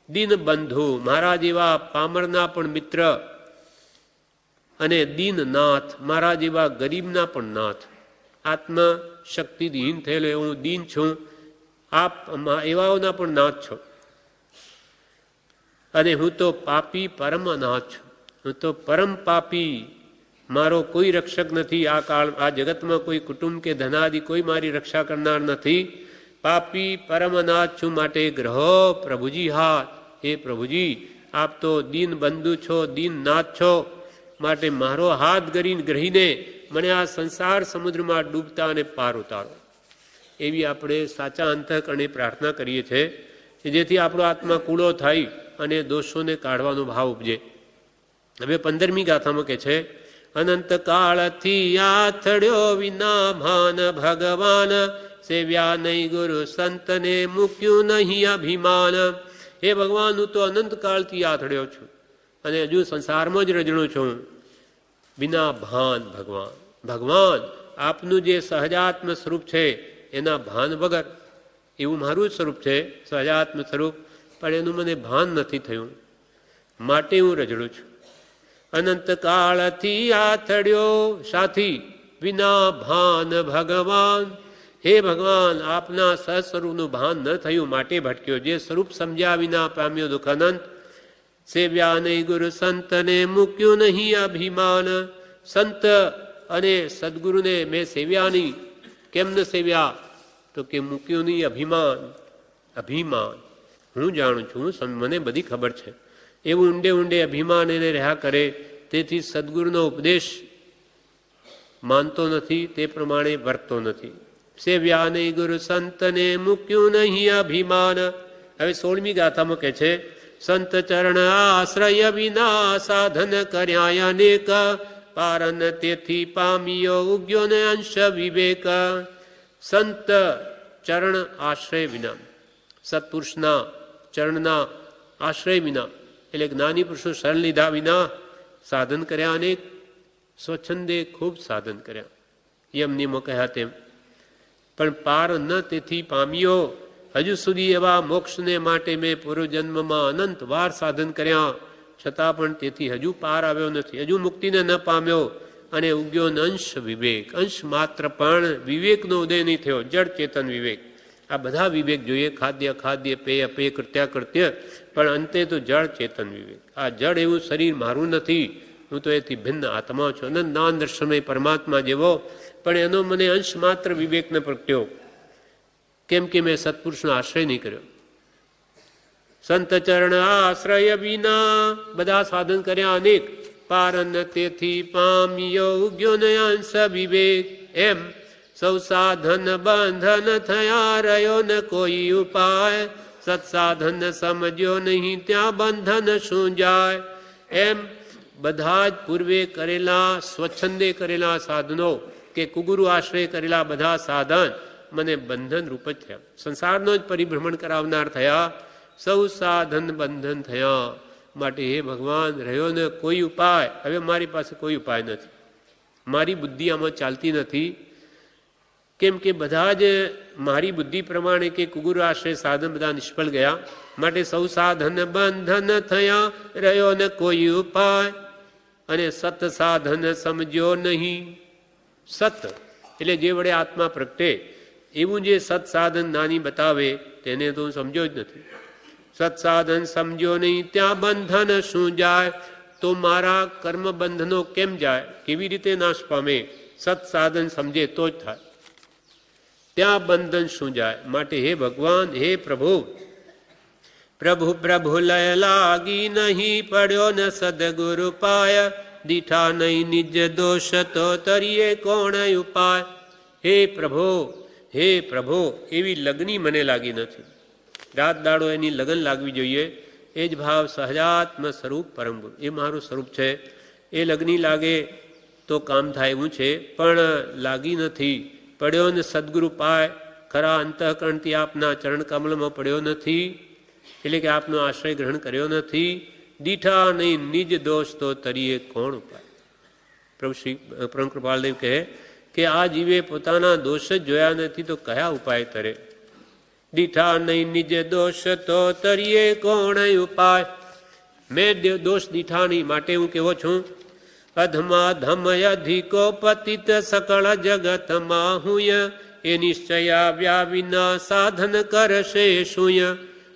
દીન બંધુ, મારા જેવા પામરના પણ મિત્ર, અને દીનનાથ, મારા જેવા ગરીબના પણ નાથ. આત્મ શક્તિહીન થયેલો હું દીન છું, આપ એવાઓના પણ નાથ છો. અને હું તો પાપી પરમ અનાથ છું, હું તો પરમ પાપી, મારો કોઈ રક્ષક નથી. આ કાળ આ જગતમાં કોઈ કુટુંબ કે ધનાદિ કોઈ મારી રક્ષા કરનાર નથી. પાપી પરમ અનાથ છું, માટે ગ્રહો પ્રભુજી હાથ. હે પ્રભુજી, આપ તો દીન બંધુ છો, દીન નાથ છો, માટે મારો હાથ ગ્રહીને મને આ સંસાર સમુદ્રમાં ડૂબતા અને પાર ઉતારો. એવી આપણે સાચા અંતઃકરણે પ્રાર્થના કરીએ છીએ, જેથી આપણો આત્મા કૂળો થાય અને દોષોને કાઢવાનો ભાવ ઉપજે. હવે 15મી ગાથામાં કહે છે, અનંત કાળથી આથડ્યો વિના ભાન ભગવાન, સેવ્યા નહીં ગુરુ સંતને મૂક્યું નહીં અભિમાન. હે ભગવાન, હું તો અનંત કાળથી આથડ્યો છું અને હજુ સંસારમાં જ રજણું છું. વિના ભાન ભગવાન, ભગવાન આપનું જે સહજાત્મ સ્વરૂપ છે એના ભાન વગર, એવું મારું સ્વરૂપ છે સહજાત્મ સ્વરૂપ, પણ એનું મને ભાન નથી થયું, માટે હું રજડું છું. અનંત કાળથી આથડ્યો સાથી વિના ભાન ભગવાન. હે ભગવાન, આપના સહસ્વરૂપનું ભાન ન થયું માટે ભટક્યો. જે સ્વરૂપ સમજ્યા વિના પામ્યો દુઃખ અનંત. સેવ્યા નહીં ગુરુ સંતને મૂક્યું નહીં અભિમાન. સંત અને સદગુરુને મેં સેવ્યા નહીં. કેમ ન સેવ્યા? તો કે મૂક્યું નહીં અભિમાન. અભિમાન હું જાણું છું, મને બધી ખબર છે, એવું ઊંડે ઊંડે અભિમાન એને રહ્યા કરે. તેથી સદગુરુનો ઉપદેશ માનતો નથી, તે પ્રમાણે વર્તતો નથી. સેવ્યા નહીં ગુરુ સંતને મૂક્યું નહીં અભિમાન. હવે 16મી ગાથામાં કહે છે, સંત ચરણ આશ્રય વિના સાધન કર્યા અનેક, પારન તેથી પામ્યો ઉગ્યો ને અંશ વિવેક. સંત ચરણ આશ્રય વિના, સત્પુરુષના ચરણના આશ્રય વિના, એટલે જ્ઞાની પુરુષો શરણ લીધા વિના સાધન કર્યા અનેક. સ્વચ્છંદે ખૂબ સાધન કર્યા, યમ નિયમો કહ્યા તેમ, પણ પાર ન તેથી પામ્યો. હજુ સુધી એવા મોક્ષને માટે મેં પૂર્વજન્મમાં અનંત વાર સાધન કર્યા, છતાં પણ તેથી હજુ પાર આવ્યો નથી, હજુ મુક્તિને ન પામ્યો. અને ઉગ્યો અંશ વિવેક, અંશ માત્ર પણ વિવેકનો ઉદય નહીં થયો, જડ ચેતન વિવેક. આ બધા વિવેક જોઈએ, ખાદ્ય ખાદ્ય, પેય પેય, કૃત્ય કૃત્ય, પણ અંતે તો જળ ચેતન વિવેક. આ જડ એવું શરીર મારું નથી, હું તો એથી ભિન્ન આત્મા છું, અનંત નાન દર્શનમય પરમાત્મા જેવો, પણ એનો મને અંશ માત્ર વિવેક ન પ્રગટ્યો, કેમ કે મેં સત્પુરુષનો આશ્રય નહીં કર્યો. સંત ચરણ આશ્રય વિના, બધા સાધન કર્યા અનેક, પારન તેથી પામ્યો ઉગ્યો ને અંશ વિવેક. એમ સૌ સાધન બંધન થયા, રહ્યો ન કોઈ ઉપાય, સત્સાધન સમજ્યો નહીં ત્યાં બંધન શું જાય. એમ બધા જ પૂર્વે કરેલા સ્વચ્છંદે કરેલા સાધનો કે કુગુરુ આશ્રય કરેલા બધા સાધન મને બંધન રૂપ જ થયા, સંસારનો જ પરિભ્રમણ કરાવનાર થયા, સૌ સાધન બંધન થયા. માટે હે ભગવાન, રહ્યો ને કોઈ ઉપાય. હવે મારી પાસે કોઈ ઉપાય નથી, મારી બુદ્ધિ આમાં ચાલતી નથી, કેમ કે બધા જ મારી બુદ્ધિ પ્રમાણે કે કુગુરુ આશ્રય સાધન બધા નિષ્ફળ ગયા. માટે સૌ સાધન બંધન થયા, રહ્યો ને કોઈ ઉપાય, અને સત સાધન સમજ્યો નહીં. સત એટલે જે વડે આત્મા પ્રગટે, એવું જે સત સાધન નાની બતાવે તેને તો હું સમજ્યો જ નથી. સત્સાધન સમજ્યો નહીં ત્યાં બંધન શું જાય. તો મારા કર્મ બંધનો કેમ જાય, કેવી રીતે નાશ પામે? સત્સાધન સમજે તો જ થાય, ત્યાં બંધન શું જાય. માટે હે ભગવાન, હે પ્રભુ, પ્રભુ પ્રભુ લય લાગી નહીં, પડ્યો ન સદગુરુ પાય, દીઠા નહીં નિજ દોષ તો તરીએ કોણ ઉપાય. હે પ્રભુ, હે પ્રભુ, એવી લગની મને લાગી નથી. રાત દાડો એની લગન લાગવી જોઈએ. એ જ ભાવ સહજાત્મ સ્વરૂપ પરમ ગુરુ, એ મારું સ્વરૂપ છે. એ લગની લાગે તો કામ થાય એવું છે, પણ લાગી નથી. પડ્યો ને સદગુરુ પાય, ખરા અંતઃકરણથી આપના ચરણ કમલમાં પડ્યો નથી, એટલે કે આપનો આશ્રય ગ્રહણ કર્યો નથી. દીઠા નહીં નિજ દોષ તો તરીએ કોણ ઉપાય. પ્રભુ શ્રી પરમ કૃપાલદેવ કહે કે આ જીવે પોતાના દોષ જ જોયા નથી તો કયા ઉપાય તરે. દીઠા નહીં નિજ દોષ તો તરીએ કોણ ઉપાય. મેં દોષ દીઠા નહીં માટે હું કેવો છું. અધમા ધમ અધિકો પતિત સકળ જગતમાં હુંય, એ નિશ્ચયાવ્યા વિના સાધન કરશે શુંય.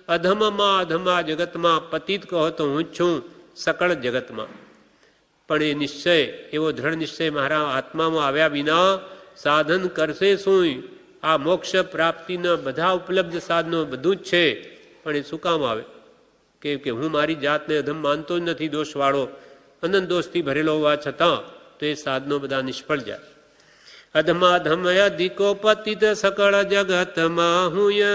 અધમમાં અધમા જગતમાં પતિત કહો તો હું જ છું સકળ જગતમાં. પણ એ નિશ્ચય, એવો દ્રઢ નિશ્ચય મારા આત્મામાં આવ્યા વિના સાધન કરશે શું. આ મોક્ષ પ્રાપ્તિના બધા ઉપલબ્ધ સાધનો બધું જ છે, પણ એ શું કામ આવે કે હું મારી જાતને અધમ માનતો જ નથી, દોષવાળો અનંત દોષથી ભરેલો હોવા છતાં તો એ સાધનો બધા નિષ્ફળ જાય. અધમા ધમ અધિકો પતિત સકળ જગતમાં હુંય,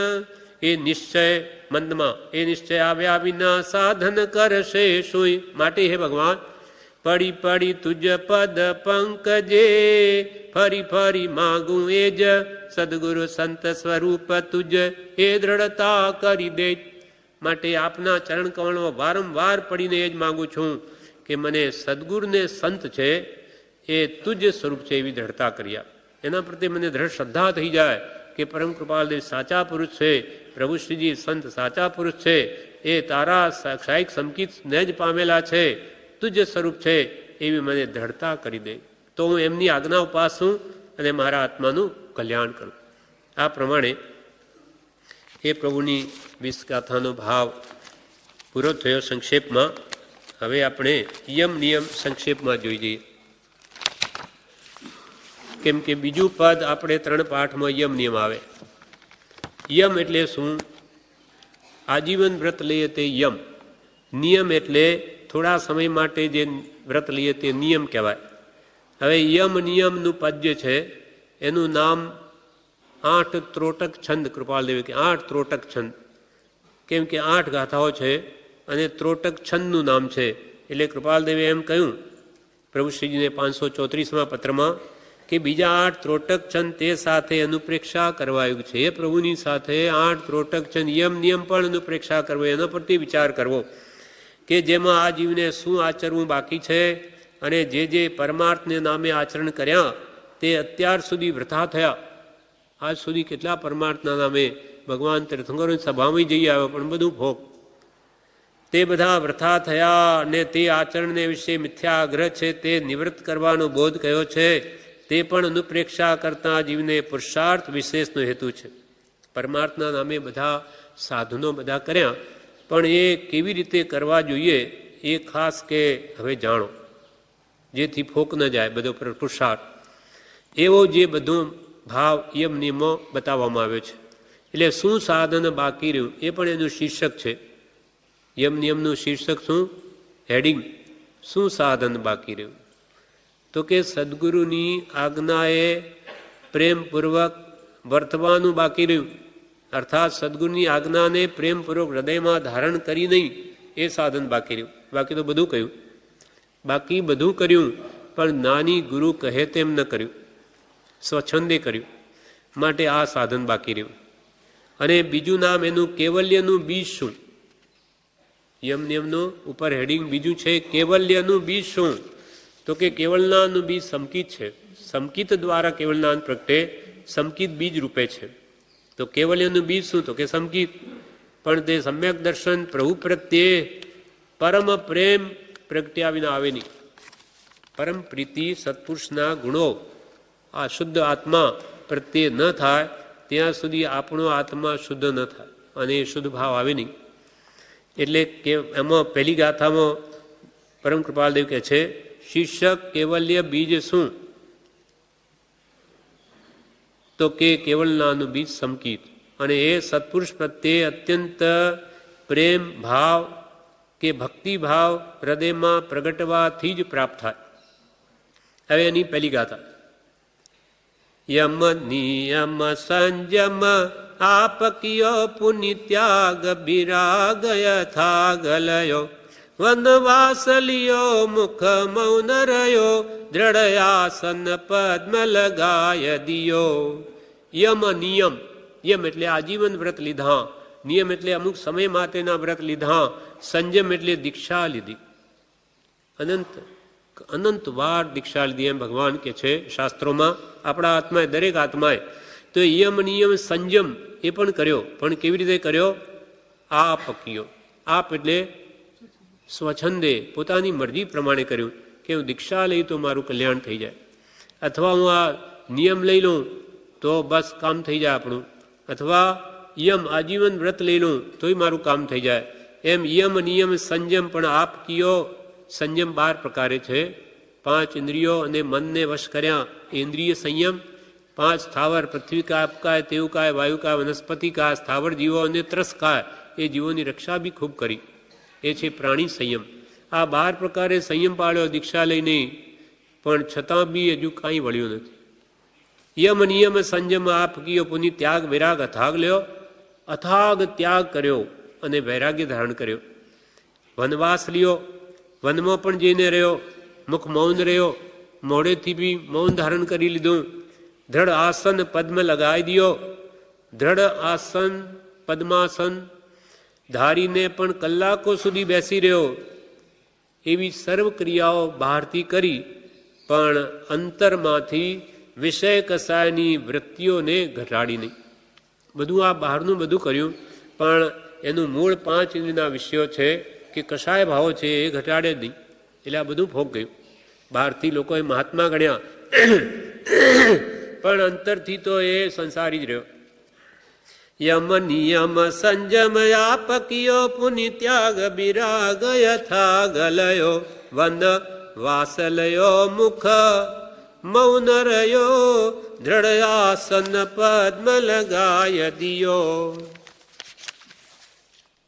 એ નિશ્ચય મંદમાં, એ નિશ્ચય આવ્યા વિના સાધન કરશે શું. માટે હે ભગવાન, પડી પડી તુજ પદ પંકજે, ફરી ફરી માગું એ જ સદગુરુ સંત સ્વરૂપ તુજ, એ દ્રઢતા કરી દે. માટે આપના ચરણ કમળમાં વારંવાર પડીને એ જ માગું છું કે મને સદગુરુને સંત છે એ તુજ સ્વરૂપ છે એવી દ્રઢતા કરી આપ. એના પ્રત્યે મને દ્રઢ શ્રદ્ધા થઈ જાય કે પરમ કૃપાલદેવ સાચા પુરુષ છે, પ્રભુ શ્રીજી સંત સાચા પુરુષ છે, એ તારા સાક્ષાયિક સંકિતને જ પામેલા છે, તુજ સ્વરૂપ છે એવી મને દ્રઢતા કરી દે. તો હું એમની આજ્ઞા ઉપાસું અને મારા આત્માનું કલ્યાણ કરું. આ પ્રમાણે એ પ્રભુની વિષગાથાનો ભાવ પૂરો થયો સંક્ષેપમાં. હવે આપણે યમ નિયમ સંક્ષેપમાં જોઈ જઈએ. કેમ કે બીજું પદ આપણે 3 પાઠમાં યમ નિયમ આવે. યમ એટલે શું? આજીવન વ્રત લઈએ તે યમ. નિયમ એટલે થોડા સમય માટે જે વ્રત લઈએ તે નિયમ કહેવાય. હવે યમ નિયમનું પદ જે છે એનું નામ 8 ત્રોટક છંદ કૃપાલદેવે કે 8 ત્રોટક છંદ. કેમ કે 8 ગાથાઓ છે અને ત્રોટક છંદનું નામ છે. એટલે કૃપાલદેવે એમ કહ્યું પ્રભુ શ્રીજીને 534માં પત્રમાં કે બીજા 8 ત્રોટક છંદ તે સાથે અનુપ્રેક્ષા કરવાયું છે. એ પ્રભુની સાથે 8 ત્રોટક છંદ યમ નિયમ પણ અનુપ્રેક્ષા કરવો, એના પરથી વિચાર કરવો કે જેમાં આ જીવને શું આચરવું બાકી છે અને જે પરમાર્થને નામે આચરણ કર્યા તે અત્યાર સુધી વૃથા થયા. આજ સુધી કેટલા પરમાર્થના નામે ભગવાન તીર્થંકરોની સભામાં જઈ આવ્યો પણ બધું ભોગ. તે બધા વૃથા થયા અને તે આચરણને વિશે મિથ્યા આગ્રહ છે તે નિવૃત્ત કરવાનો બોધ કયો છે. તે પણ અનુપ્રેક્ષા કરતા જીવને પુરુષાર્થ વિશેષનો હેતુ છે. પરમાર્થના નામે બધા સાધનો બધા કર્યા પણ એ કેવી રીતે કરવા જોઈએ એ ખાસ કે હવે જાણો, જેથી ફોક ન જાય બધો પુરુષાર્થ. એવો જે બધો ભાવ યમ નિયમો બતાવવામાં આવ્યો છે. એટલે શું સાધન બાકી રહ્યું એ પણ એનું શીર્ષક છે. યમ નિયમનું શીર્ષક શું? હેડિંગ શું સાધન બાકી રહ્યું? તો કે સદગુરુની આજ્ઞાએ પ્રેમપૂર્વક વર્તવાનું બાકી રહ્યું. અર્થાત સદગુરુની આજ્ઞાને પ્રેમપૂર્વક હૃદયમાં ધારણ કરી નહીં એ સાધન બાકી રહ્યું. બાકી તો બધું કહ્યું, બાકી બધું કર્યું પણ નાની ગુરુ કહે તેમ ન કર્યું, સ્વચ્છંદે કર્યું. માટે આ સાધન બાકી રહ્યું. અને બીજું નામ એનું કેવલ્યનું બીજ શું? યમ નિયમનું ઉપર હેડિંગ બીજું છે કેવલ્યનું બીજ શું? તો કે કેવલનાનું બીજ સમકિત છે. સમકિત દ્વારા કેવલનાન પ્રગટે, સમકિત બીજ રૂપે છે. તો કેવલ્યનું બીજ શું? તો કે સમકિત. પણ તે સમ્યક દર્શન પ્રભુ પ્રત્યે પરમ પ્રેમ પ્રગટ્યા વિના આવે નહીં. પરમ પ્રીતિ સત્પુરુષના ગુણો આ શુદ્ધ આત્મા પ્રત્યે ન થાય ત્યાં સુધી આપણો આત્મા શુદ્ધ ન થાય અને એ શુદ્ધ ભાવ આવે નહીં. એટલે કે એમાં પહેલી ગાથામાં પરમ કૃપાલદેવ કહે છે શીર્ષક કેવલ્ય બીજ શું? તો કે કેવલનાનું બીજ સમકિત. અને એ સત્પુરુષ પ્રત્યે અત્યંત પ્રેમ ભાવ કે ભક્તિ ભાવ હૃદયમાં પ્રગટવાથી જ પ્રાપ્ત થાય. હવે એની પહેલી ગાથા યમ નિયમ સંજમ આપ કિયો પુનિ ત્યાગ બિરાગ યથા ગલયો વનવાસ લિયો મુખ મૌન રહ્યો દ્રઢયાસન પદ્મ લગાય દિયો. યમ નિયમ, યમ એટલે આજીવન વ્રત લીધા, નિયમ એટલે અમુક સમય માટેના વ્રત લીધા, સંજમ એટલે દીક્ષા લીધી. અનંત વાર દીક્ષા લીધી એમ ભગવાન કે છે શાસ્ત્રોમાં. આપણા આત્માએ દરેક આત્માએ તો યમ નિયમ સંજમ એ પણ કર્યો, પણ કેવી રીતે કર્યો? આપ કિયો. આપ એટલે સ્વચ્છંદે, પોતાની મરજી પ્રમાણે કર્યું કે હું દીક્ષા લઈ તો મારું કલ્યાણ થઈ જાય, અથવા હું આ નિયમ લઈ લઉં તો બસ કામ થઈ જાય આપણું, અથવા યમ આજીવન વ્રત લઈ લઉં તોય મારું કામ થઈ જાય. એમ યમ નિયમ સંયમ પણ આપ કિયો. સંયમ 12 પ્રકારે છે. 5 ઇન્દ્રિયો અને મનને વશ કર્યા, ઇન્દ્રિય સંયમ. 5 સ્થાવર, પૃથ્વી કાય, આપકાય, તેવકાય, વાયુકાય, વનસ્પતિ કાય, સ્થાવર જીવો અને ત્રસકાય, એ જીવોની રક્ષા બી ખૂબ કરી, એ છે પ્રાણી સંયમ. આ 12 પ્રકારે સંયમ પાળ્યો દીક્ષા લઈને, પણ છતાં બી હજુ કાંઈ વળ્યું નથી. યમ નિયમ સંયમ આપ કિયો, પુનિ ત્યાગ વૈરાગ અથાગ લ્યો. અથાગ ત્યાગ કર્યો અને વૈરાગ્ય ધારણ કર્યો. વનવાસ લ્યો, વનમાં પણ જઈને રહ્યો, મુખ મૌન રહ્યો, મોઢેથી બી મૌન ધારણ કરી લીધું. દ્રઢ આસન પદ્મ લગાવી દિયો. દ્રઢ આસન પદ્માસન ધારીને પણ કલાકો સુધી બેસી રહ્યો. એવી સર્વ ક્રિયાઓ બહારથી કરી, પણ અંતરમાંથી વિષય કસાયની વૃત્તિઓને ઘટાડી નહીં. બધું આ બહારનું બધું કર્યું, પણ એનું મૂળ 5 ઇન્દ્રિયના વિષયો છે કે કસાય ભાવો છે એ ઘટાડે જ નહીં. એટલે આ બધું ભોગ ગયું. બહારથી લોકોએ મહાત્મા ગણ્યા, પણ અંતરથી તો એ સંસારી જ રહ્યો. યમ નિયમ સંજમ આપ કિયો, પુનિ ત્યાગ બિરાગ યથા ગલયો. વન વાસલયો મુખ મૌન રયો, દ્રઢ આસન પદ્મ લગાય દિયો.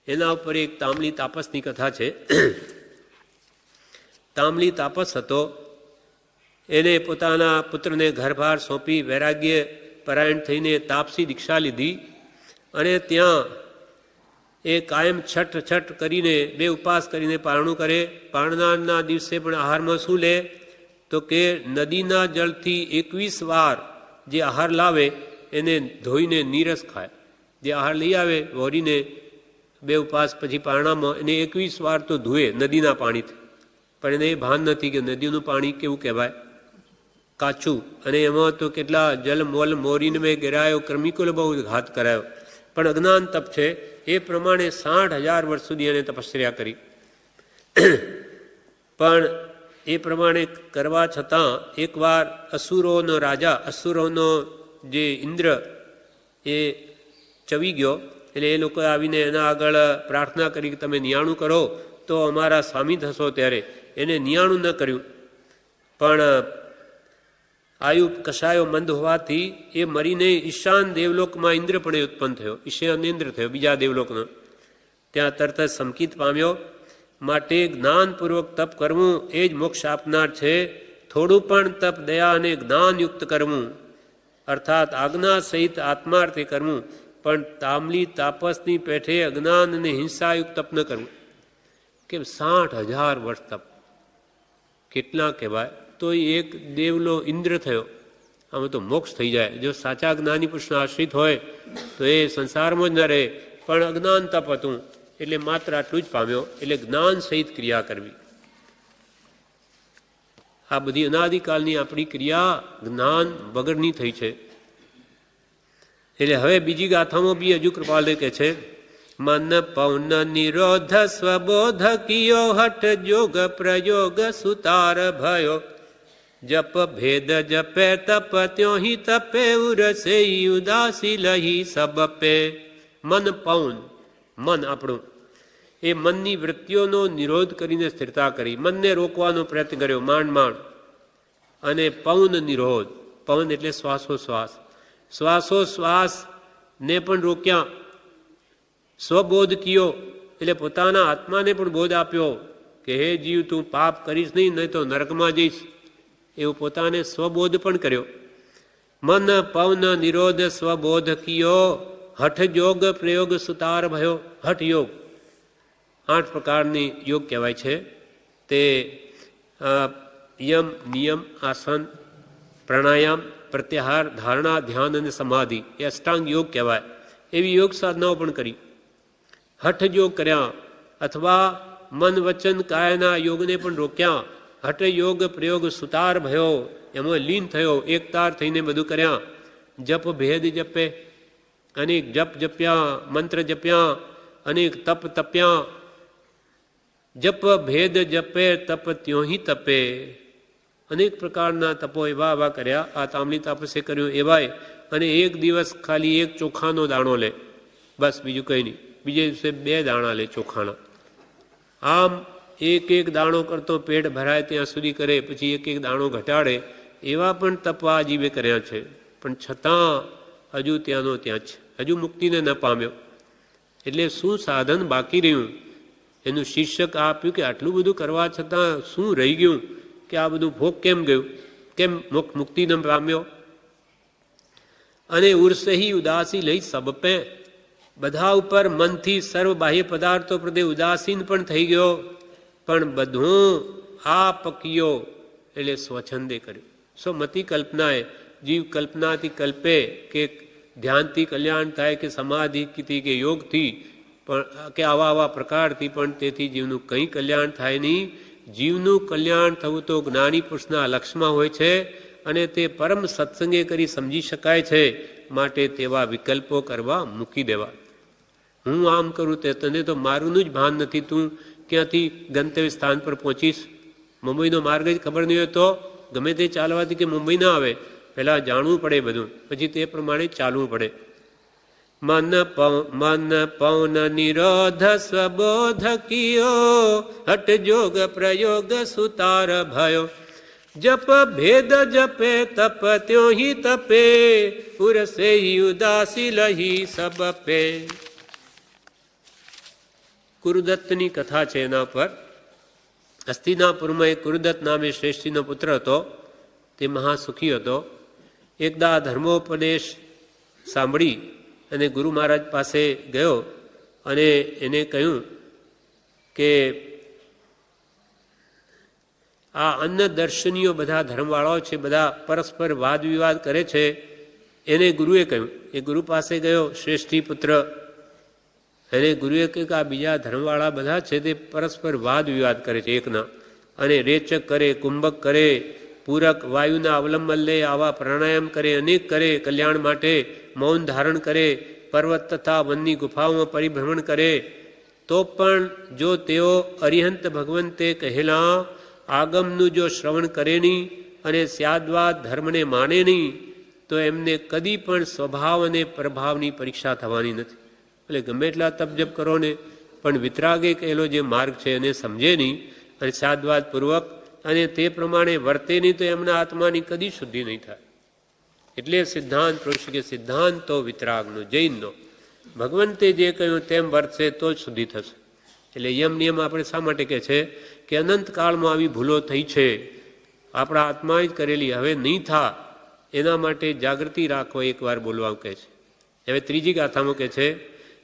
એના ઉપર એક તાંબલી તાપસની કથા છે. તાંબલી તાપસ હતો, એને પોતાના પુત્રને ઘરભાર સોંપી વૈરાગ્ય પરાયણ થઈને તાપસી દીક્ષા લીધી, અને ત્યાં એ કાયમ છઠ કરીને 2 ઉપવાસ કરીને પારણું કરે. પારણાના દિવસે પણ આહારમાં શું લે? તો કે નદીના જળથી 21 વાર જે આહાર લાવે એને ધોઈને નીરસ ખાય. જે આહાર લઈ આવે વોરીને 2 ઉપવાસ પછી પારણામાં, એને 21 વાર તો ધોવે નદીના પાણીથી. પણ એને એ ભાન નથી કે નદીનું પાણી કેવું કહેવાય, કાચું, અને એમાં તો કેટલા જલ મોલ મોરીને મેં ગેરાયો, ક્રમિકુલ બહુ ઘાત કરાયો. પણ અજ્ઞાન તપ છે. એ પ્રમાણે 60,000 વર્ષ સુધી એને તપસ્યા કરી. પણ એ પ્રમાણે કરવા છતાં એકવાર અસુરોનો રાજા, અસુરોનો જે ઇન્દ્ર, એ ચવી ગયો. એટલે એ લોકોએ આવીને એના આગળ પ્રાર્થના કરી કે તમે નિયાણું કરો તો અમારા સ્વામી થશો. ત્યારે એને નિયાણું ન કર્યું, પણ આયુ કસાયો મંદ હોવાથી એ મરીને ઈશાન દેવલોકમાં ઇન્દ્ર પણ ઉત્પન્ન થયો, ઈશાન ઇન્દ્ર થયો બીજા દેવલોકનો. ત્યાં તરત જ સંકિત પામ્યો. માટે જ્ઞાનપૂર્વક તપ કરવું એ જ મોક્ષ આપનાર છે. થોડું પણ તપ દયા અને જ્ઞાનયુક્ત કરવું, અર્થાત આજ્ઞા સહિત આત્માર્થે કરવું, પણ તાંબલી તાપસની પેઠે અજ્ઞાન અને હિંસાયુક્ત તપ ન કરવું. કેમ? 60,000 વર્ષ તપ કેટલા કહેવાય? તો એક દેવલો ઇન્દ્ર થયો. આમાં તો મોક્ષ થઈ જાય. જો સાચા જ્ઞાની પુરુષનો આશ્રિત હોય તો એ સંસારમાં જ ન રહે, પણ અજ્ઞાન તપ હતું એટલે માત્ર આટલું જ પામ્યો. એટલે જ્ઞાન સહિત ક્રિયા કરવી. આ બધી અનાદિકાલની આપણી ક્રિયા જ્ઞાન વગરની થઈ છે. એટલે હવે બીજી ગાથામાં બી હજુ કૃપાલદેવ કહે છે, મન પૌન નિરોધ સ્વબોધ કિયો, હઠ જોગ પ્રયોગ સુતાર ભયો. જપ ભેદ જપે તપ ત્યો હિ તપે, ઉરસે ઉદાસી લહી સબ પે. મન પૌન, મન આપણું, એ મનની વૃત્તિઓનો નિરોધ કરીને સ્થિરતા કરી. મનને રોકવાનો પ્રયત્ન કર્યો માંડ. અને પૌન નિરોધ, પૌન એટલે શ્વાસોશ્વાસ, શ્વાસોશ્વાસ ને પણ રોક્યા. સ્વબોધ કિયો એટલે પોતાના આત્માને પણ બોધ આપ્યો કે હે જીવ, તું પાપ કરીશ નહીં તો નરકમાં જઈશ. એવું પોતાને સ્વબોધ પણ કર્યો. મન પવન નિરોધ સ્વબોધ કિયો, હઠ યોગ પ્રયોગ સુતાર ભયો. હઠ યોગ 8 પ્રકારની યોગ કહેવાય છે. તે યમ નિયમ આસન પ્રાણાયામ પ્રત્યાહાર ધારણા ધ્યાન અને સમાધિ એ અષ્ટાંગ યોગ કહેવાય. એવી યોગ સાધનાઓ પણ કરી. હઠ યોગ કર્યા અથવા મન વચન કાયના યોગને પણ રોક્યા. હઠ યોગ પ્રયોગ સુતાર ભયો, એમાં લીન થયો, એકતાર થઈને બધું કર્યા. જપ ભેદ જપે, અનેક જપ જપ્યા, મંત્ર જપ્યા, અનેક તપ તપ્યા. જપ ભેદ જપે તપ ત્યોહી તપે. અનેક પ્રકારના તપો એવા એવા કર્યા. આ તાંબલી તાપસે કર્યું એવાય. અને એક દિવસ ખાલી એક ચોખાનો દાણો લે, બસ, બીજું કંઈ નહીં. બીજે દિવસે 2 દાણા લે ચોખાના. આમ એક એક દાણો કરતો પેટ ભરાય ત્યાં સુધી કરે, પછી એક એક દાણો ઘટાડે. એવા પણ તપ આ જીવે કર્યા છે. પણ છતાં હજુ ત્યાંનો ત્યાં છે, હજુ મુક્તિને ન પામ્યો. એટલે શું સાધન બાકી રહ્યું? એનું શીર્ષક આપ્યું કે આટલું બધું કરવા છતાં શું રહી ગયું, કે આ બધું ભોગ કેમ ગયું, કેમ મુક્તિ ન પામ્યો? અને ઉર્સહી ઉદાસી લઈ સબ પે, બધા ઉપર મનથી સર્વ બાહ્ય પદાર્થો પ્રત્યે ઉદાસીન પણ થઈ ગયો. પણ બધું આ પક્યો એટલે સ્વચ્છંદે કર્યું. સ્વમતી કલ્પનાએ, જીવ કલ્પનાથી કલ્પે કે ધ્યાનથી કલ્યાણ થાય, કે સમાધિથી કે યોગથી, પણ કે આવા આવા પ્રકારથી, પણ તેથી જીવનું કંઈ કલ્યાણ થાય નહીં. જીવનું કલ્યાણ થવું તો જ્ઞાની પુરુષના લક્ષ્યમાં હોય છે, અને તે પરમ સત્સંગે કરી સમજી શકાય છે. માટે તેવા વિકલ્પો કરવા મૂકી દેવા. હું આમ કરું તે તને તો મારુંનું જ ભાન નથી. તું ક્યાંથી ગંતવ્ય સ્થાન પર પહોંચીશ? મુંબઈનો માર્ગ જ ખબર નહીં હોય તો ગમે તે ચાલવાથી કે મુંબઈ ના આવે, પહેલાં જાણવું પડે બધું, પછી તે પ્રમાણે ચાલવું પડે. મન પૌન નિરોધ સ્વબોધ કિયો, હઠ જોગ પ્રયોગ સુતાર ભયો. જપ ભેદ જપે તપ ત્યોહી તપે, ઉરસે ઉદાસી લહી સબ પે. કુરુદત્તની કથા છે. એના પર હસ્તિનાપુરમાં એક કુરુદત્ત નામે શ્રેષ્ઠીનો પુત્ર હતો. તે મહાસુખી હતો. એકદા ધર્મોપદેશ સાંભળી અને ગુરુ મહારાજ પાસે ગયો અને એને કહ્યું કે આ અન્ન દર્શનીઓ બધા ધર્મવાળાઓ છે, બધા પરસ્પર વાદ વિવાદ કરે છે. એને ગુરુએ કહ્યું. એ ગુરુ પાસે ગયો, શ્રેષ્ઠી પુત્ર. એને ગુરુએ કહ્યું કે આ બીજા ધર્મવાળા બધા છે તે પરસ્પર વાદ વિવાદ કરે છે એકના, અને રેચક કરે, કુંભક કરે, પૂરક વાયુના અવલંબન લે, આવા પ્રાણાયામ કરે, અનેક કરે કલ્યાણ માટે, મૌન ધારણ કરે, પર્વત તથા વનની ગુફાઓમાં પરિભ્રમણ કરે. તો પણ જો તેઓ અરિહંત ભગવંતે કહેલા આગમનું જો શ્રવણ કરે નહીં અને સ્યાદવાદ ધર્મને માને નહીં, તો એમને કદી પણ સ્વભાવ અને પ્રભાવની પરીક્ષા થવાની નથી. એટલે ગમે એટલા તપજપ કરો ને, પણ વિતરાગે કહેલો જે માર્ગ છે એને સમજે નહીં અને સ્યાદવાદ પૂર્વક અને તે પ્રમાણે વર્તે નહીં, તો એમના આત્માની કદી શુદ્ધિ નહીં થાય. એટલે સિદ્ધાંત પુરુષ કે સિદ્ધાંત તો વિતરાગનો, જૈનનો. ભગવંતે જે કહ્યું તેમ વર્તશે તો જ શુદ્ધિ થશે. એટલે યમ નિયમ આપણે શા માટે કહે છે કે અનંતકાળમાં આવી ભૂલો થઈ છે, આપણા આત્માએ જ કરેલી, હવે નહીં થા, એના માટે જાગૃતિ રાખો. એકવાર બોલવા કહે છે. હવે ત્રીજી ગાથામાં કહે છે,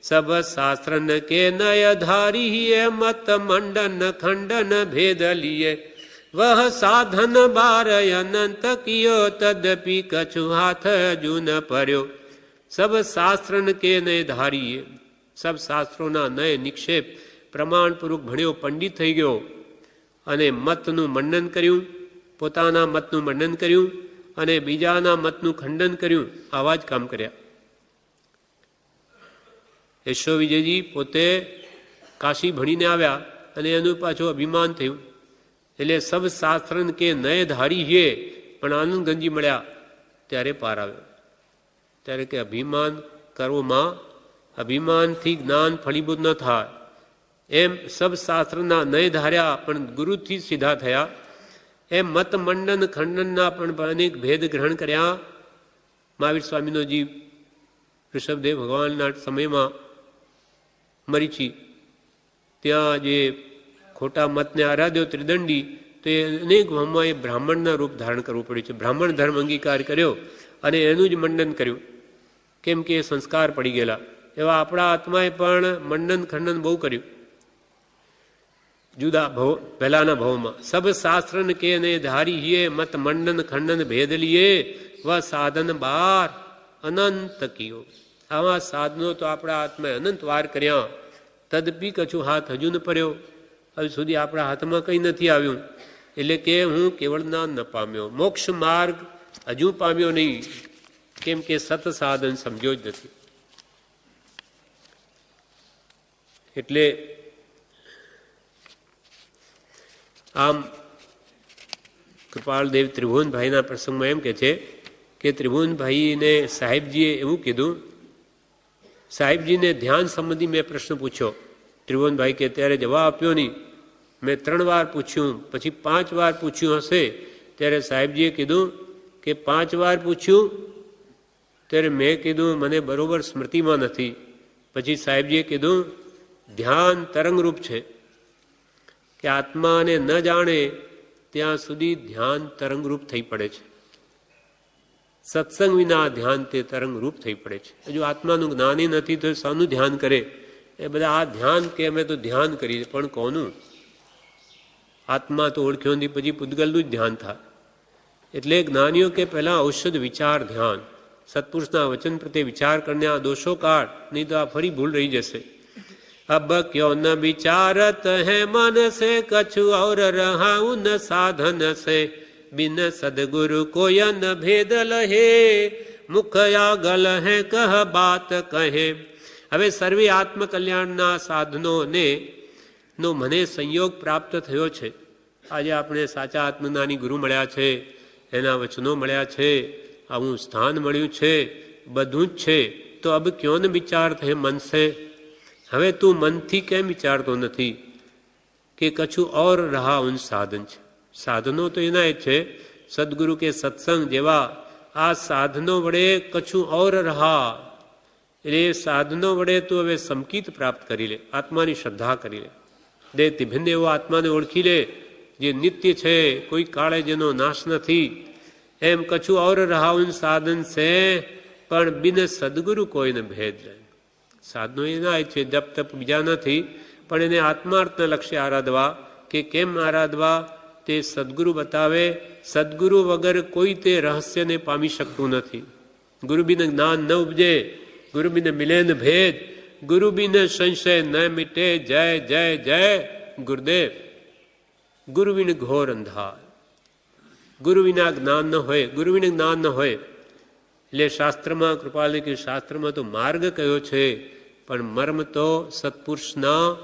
સબ શાસ્ત્ર ન કે નય ધારી મત મંડન ખંડન ભેદ લીએ, વહ સાધન બાર અનંત કિયો, તદપી કછુ હાથ જૂન પર્યો. સબ શાસ્ત્ર ન કે નય ધારીએ, સબ શાસ્ત્રોના નય નિક્ષેપ પ્રમાણપૂર્વક ભણ્યો, પંડિત થઈ ગયો અને મતનું મંડન કર્યું, પોતાના મતનું મંડન કર્યું અને બીજાના મતનું ખંડન કર્યું. આવા જ કામ કર્યા. યશો વિજયજી પોતે કાશી ભણીને આવ્યા અને એનું પાછું અભિમાન થયું. એટલે સબ શાસ્ત્રન કે નય ધારી હે, પણ આનંદગંજી મળ્યા ત્યારે પાર આવ્યો. ત્યારે કે અભિમાન કરવામાં, અભિમાનથી જ્ઞાન ફળીભૂત ન થાય. એમ સબ શાસ્ત્રના નય ધાર્યા પણ ગુરુથી સીધા થયા. એમ મત મંડન ખંડનના પણ અનેક ભેદ ગ્રહણ કર્યા. મહાવીર સ્વામીનો જીવ ઋષભદેવ ભગવાનના સમયમાં મરીચી ત્યાં જે ખોટા મતને આરાધ્યો ત્રિદંડી, તો એ અનેક વહમાં એ બ્રાહ્મણના રૂપ ધારણ કરવું પડ્યું છે. બ્રાહ્મણ ધર્મ અંગીકાર કર્યો અને એનું જ મંડન કર્યું, કેમ કે એ સંસ્કાર પડી ગયેલા. એવા આપણા આત્માએ પણ મંડન ખંડન બહુ કર્યું જુદા ભવ પહેલાના ભવમાં. સબ શાસ્ત્રન કે ને ધારી હિએ, મત મંડન ખંડન ભેદ લીએ, વ સાધન બાર અનંત કિયો. આવા સાધનો તો આપણા આત્માએ અનંત વાર કર્યા. તદપી કછું હાથ હજુ ન પડ્યો, હજુ સુધી આપણા હાથમાં કંઈ નથી આવ્યું. એટલે કે હું કેવળ જ્ઞાન ન પામ્યો, મોક્ષ માર્ગ હજુ પામ્યો નહીં, કેમ કે સત સાધન સમજ્યો જ નથી. એટલે આમ કૃપાળદેવ ત્રિભુવનભાઈના પ્રસંગમાં એમ કહે છે કે ત્રિભુવનભાઈને સાહેબજીએ એવું કીધું, સાહેબજીને ધ્યાન સંબંધી મેં પ્રશ્ન પૂછ્યો. ત્રિભુવનભાઈ કે ત્યારે જવાબ આપ્યો નહીં. મેં 3 વાર પૂછ્યું, પછી 5 વાર પૂછ્યું હશે. ત્યારે સાહેબજીએ કીધું કે 5 વાર પૂછ્યું. ત્યારે મેં કીધું મને બરોબર સ્મૃતિમાં નથી. પછી સાહેબજીએ કીધું ધ્યાન તરંગરૂપ છે કે આત્માને ન જાણે ત્યાં સુધી ધ્યાન તરંગરૂપ થઈ પડે છે. સત્સંગ વિના ધ્યાન તે તરંગરૂપ થઈ પડે છે. હજુ આત્માનું જ્ઞાન નથી તો શાનું ધ્યાન કરે? એ બધા આ ધ્યાન કે અમે તો ધ્યાન કરીએ, પણ કોનું? આત્મા તો ઓળખ્યો નથી, પછી પૂતગલનું જ ધ્યાન થાય. એટલે જ્ઞાનીઓ કે પહેલા ઔષધ વિચાર ધ્યાન, સત્પુરુષના વચન પ્રત્યે વિચાર કરીને આ દોષો કાઢ, નહીં તો આ ફરી ભૂલ રહી જશે. अब क्यों न विचारत है मन से कछु और रहाऊ न साधन से बिन सदगुरु कोय न भेद लहे मुख आगल है कह बात कहे. હવે સર્વે આત્મકલ્યાણના સાધનોને નો મને સંયોગ પ્રાપ્ત થયો છે. આજે આપણે સાચા આત્મજ્ઞાની ગુરુ મળ્યા છે, એના વચનો મળ્યા છે, આવું સ્થાન મળ્યું છે, બધું જ છે. તો અબ ક્યો ન વિચાર થે મન સે, હવે તું મનથી કેમ વિચારતો નથી કે કછું ઓર રહા ઉન સાધન છે. સાધનો તો એના જ છે, સદગુરુ કે સત્સંગ જેવા આ સાધનો વડે કછું ઓર રહા, એટલે એ સાધનો વડે તું હવે સમકિત પ્રાપ્ત કરી લે, આત્માની શ્રદ્ધા કરી લે, દેહથી ભિન્ન એવો આત્માને ઓળખી લે જે નિત્ય છે, કોઈ કાળે જેનો નાશ નથી. એમ કછું ઓર રહા ઉન સાધન છે પણ બિન સદગુરુ કોઈને ભેદ લે. સાધનો એના છે, જપ તપ બીજા નથી, પણ એને આત્માર્થના લક્ષ્ય આરાધવા. કે કેમ આરાધવા તે સદગુરુ બતાવે. સદગુરુ વગર કોઈ તે રહસ્યને પામી શકતું નથી. ગુરુ બિન જ્ઞાન ન ઉપજે, ગુરુ બિન મિલે ન ભેદ, ગુરુ બિન સંશય ન મિટે. જય જય જય ગુરુદેવ. ગુરુ બિન ઘોર અંધાર, ગુરુ વિના જ્ઞાન ન હોય, ગુરુ વિના જ્ઞાન ન હોય. એટલે શાસ્ત્રમાં કૃપાલે કે શાસ્ત્રમાં તો માર્ગ કયો છે, પણ મર્મ તો સત્પુરુષના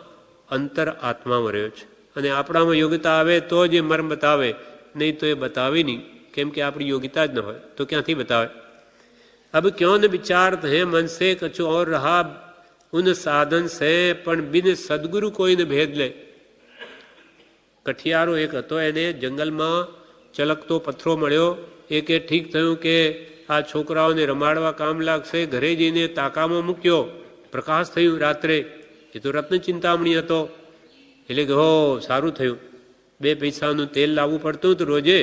અંતર આત્મામાં રહ્યો છે. અને આપણામાં યોગ્યતા આવે તો જ એ મર્મ બતાવે, નહીં તો એ બતાવે નહીં. કેમ કે આપણી યોગ્યતા જ ન હોય તો ક્યાંથી બતાવે. અબ ક્યો ન વિચાર હે મન સે કછું ઓર રહા ઉન સાધન સે પણ બિન સદગુરુ કોઈને ભેદ લે. કઠિયારો એક હતો, એને જંગલમાં ચલકતો પથ્થરો મળ્યો. એકે ઠીક થયું કે આ છોકરાઓને રમાડવા કામ લાગશે, ઘરે જઈને તાકામાં મૂક્યો. પ્રકાશ થયું રાત્રે. એ તો રત્ન ચિંતામણી હતો, એટલે કે હો સારું થયું. 2 પૈસાનું તેલ લાવવું પડતું હતું રોજે,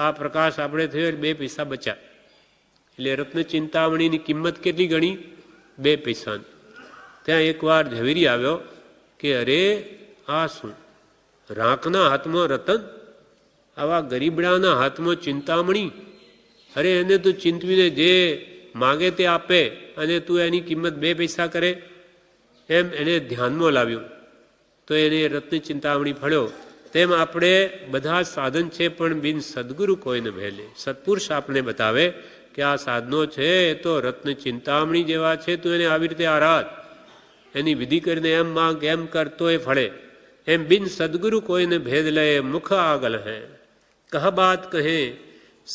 આ પ્રકાશ આપણે થયો એટલે 2 પૈસા બચ્યા. એટલે રત્ન ચિંતામણીની કિંમત કેટલી ગણી? 2 પૈસાની. ત્યાં એકવાર ઝવેરી આવ્યો કે અરે આ શું, રાંકના હાથમાં રતન, આવા ગરીબડાના હાથમાં ચિંતામણી. અરે એને તું ચિંતવીને જે માગે તે આપે અને તું એની કિંમત 2 પૈસા કરે. એમ એને ધ્યાનમાં લાવ્યું તો એને રત્ન ચિંતામણી ફળ્યો. તેમ આપણે બધા સાધન છે પણ બિન સદગુરુ કોઈને ભેલે. સત્પુરુષ આપણે બતાવે કે આ સાધનો છે એ તો રત્ન ચિંતામણી જેવા છે, તું એને આવી રીતે આરાધ, એની વિધિ કરીને એમ માંગ એમ કર તો એ ફળે. એમ બિન સદગુરુ કોઈને ભેદ લે મુખ આગળ હે કહ બાત કહે.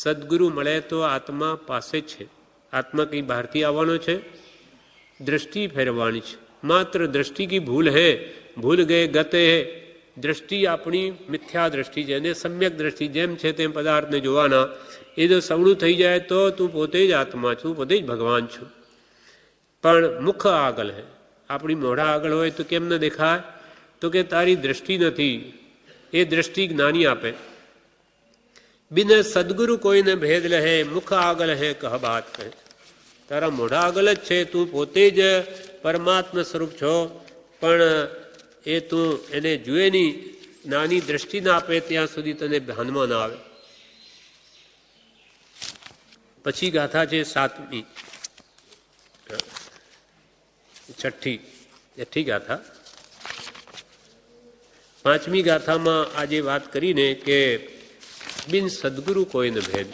સદગુરુ મળે તો આત્મા પાસે છે. આત્મા કંઈ બહારથી આવવાનો છે? દ્રષ્ટિ ફેરવવાની છે. માત્ર દ્રષ્ટિ કી ભૂલ હે, ભૂલ ગયે ગતે હે. દ્રષ્ટિ આપણી મિથ્યા દ્રષ્ટિ છે, અને સમ્યક દ્રષ્ટિ જેમ છે તેમ પદાર્થને જોવાના. એ જો સવળું થઈ જાય તો તું પોતે જ આત્મા છું, પોતે જ ભગવાન છું. પણ મુખ આગળ હે, આપણી મોઢા આગળ હોય તો કેમ ન દેખાય? તો કે તારી દ્રષ્ટિ નથી. એ દ્રષ્ટિ જ્ઞાની આપે. બિન સદગુરુ કોઈને ભેદ લહે મુખ આગળ હે કહ બાત કહે. તારા મોઢા આગળ જ છે, તું પોતે જ પરમાત્મા સ્વરૂપ છો, પણ એ તું એને જુએ નહીં, નાની દ્રષ્ટિ ના આપે ત્યાં સુધી તને ધ્યાનમાં ના આવે. પછી ગાથા છે 7મી, 6ઠી ગાથા. 5મી ગાથામાં આજે વાત કરીને કે બિન સદગુરુ કોઈને ભેદ.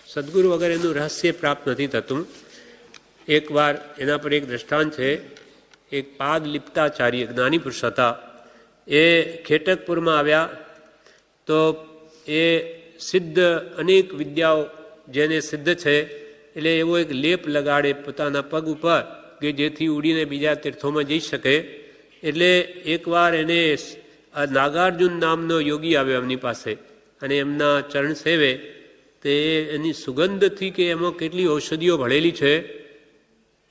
સદગુરુ વગર એનું રહસ્ય પ્રાપ્ત નથી થતું. એકવાર એના પર એક દ્રષ્ટાંત છે એક પાદ લિપ્તાચાર્ય જ્ઞાની પુરુષ હતા. એ ખેટકપુરમાં આવ્યા તો એ સિદ્ધ અનેક વિદ્યાઓ જેને સિદ્ધ છે એટલે એવો એક લેપ લગાડે પોતાના પગ ઉપર કે જેથી ઉડીને બીજા તીર્થોમાં જઈ શકે. એટલે એકવાર એને નાગાર્જુન નામનો યોગી આવ્યો એમની પાસે અને એમના ચરણ સેવે તે એની સુગંધથી કે એમાં કેટલી ઔષધિઓ ભળેલી છે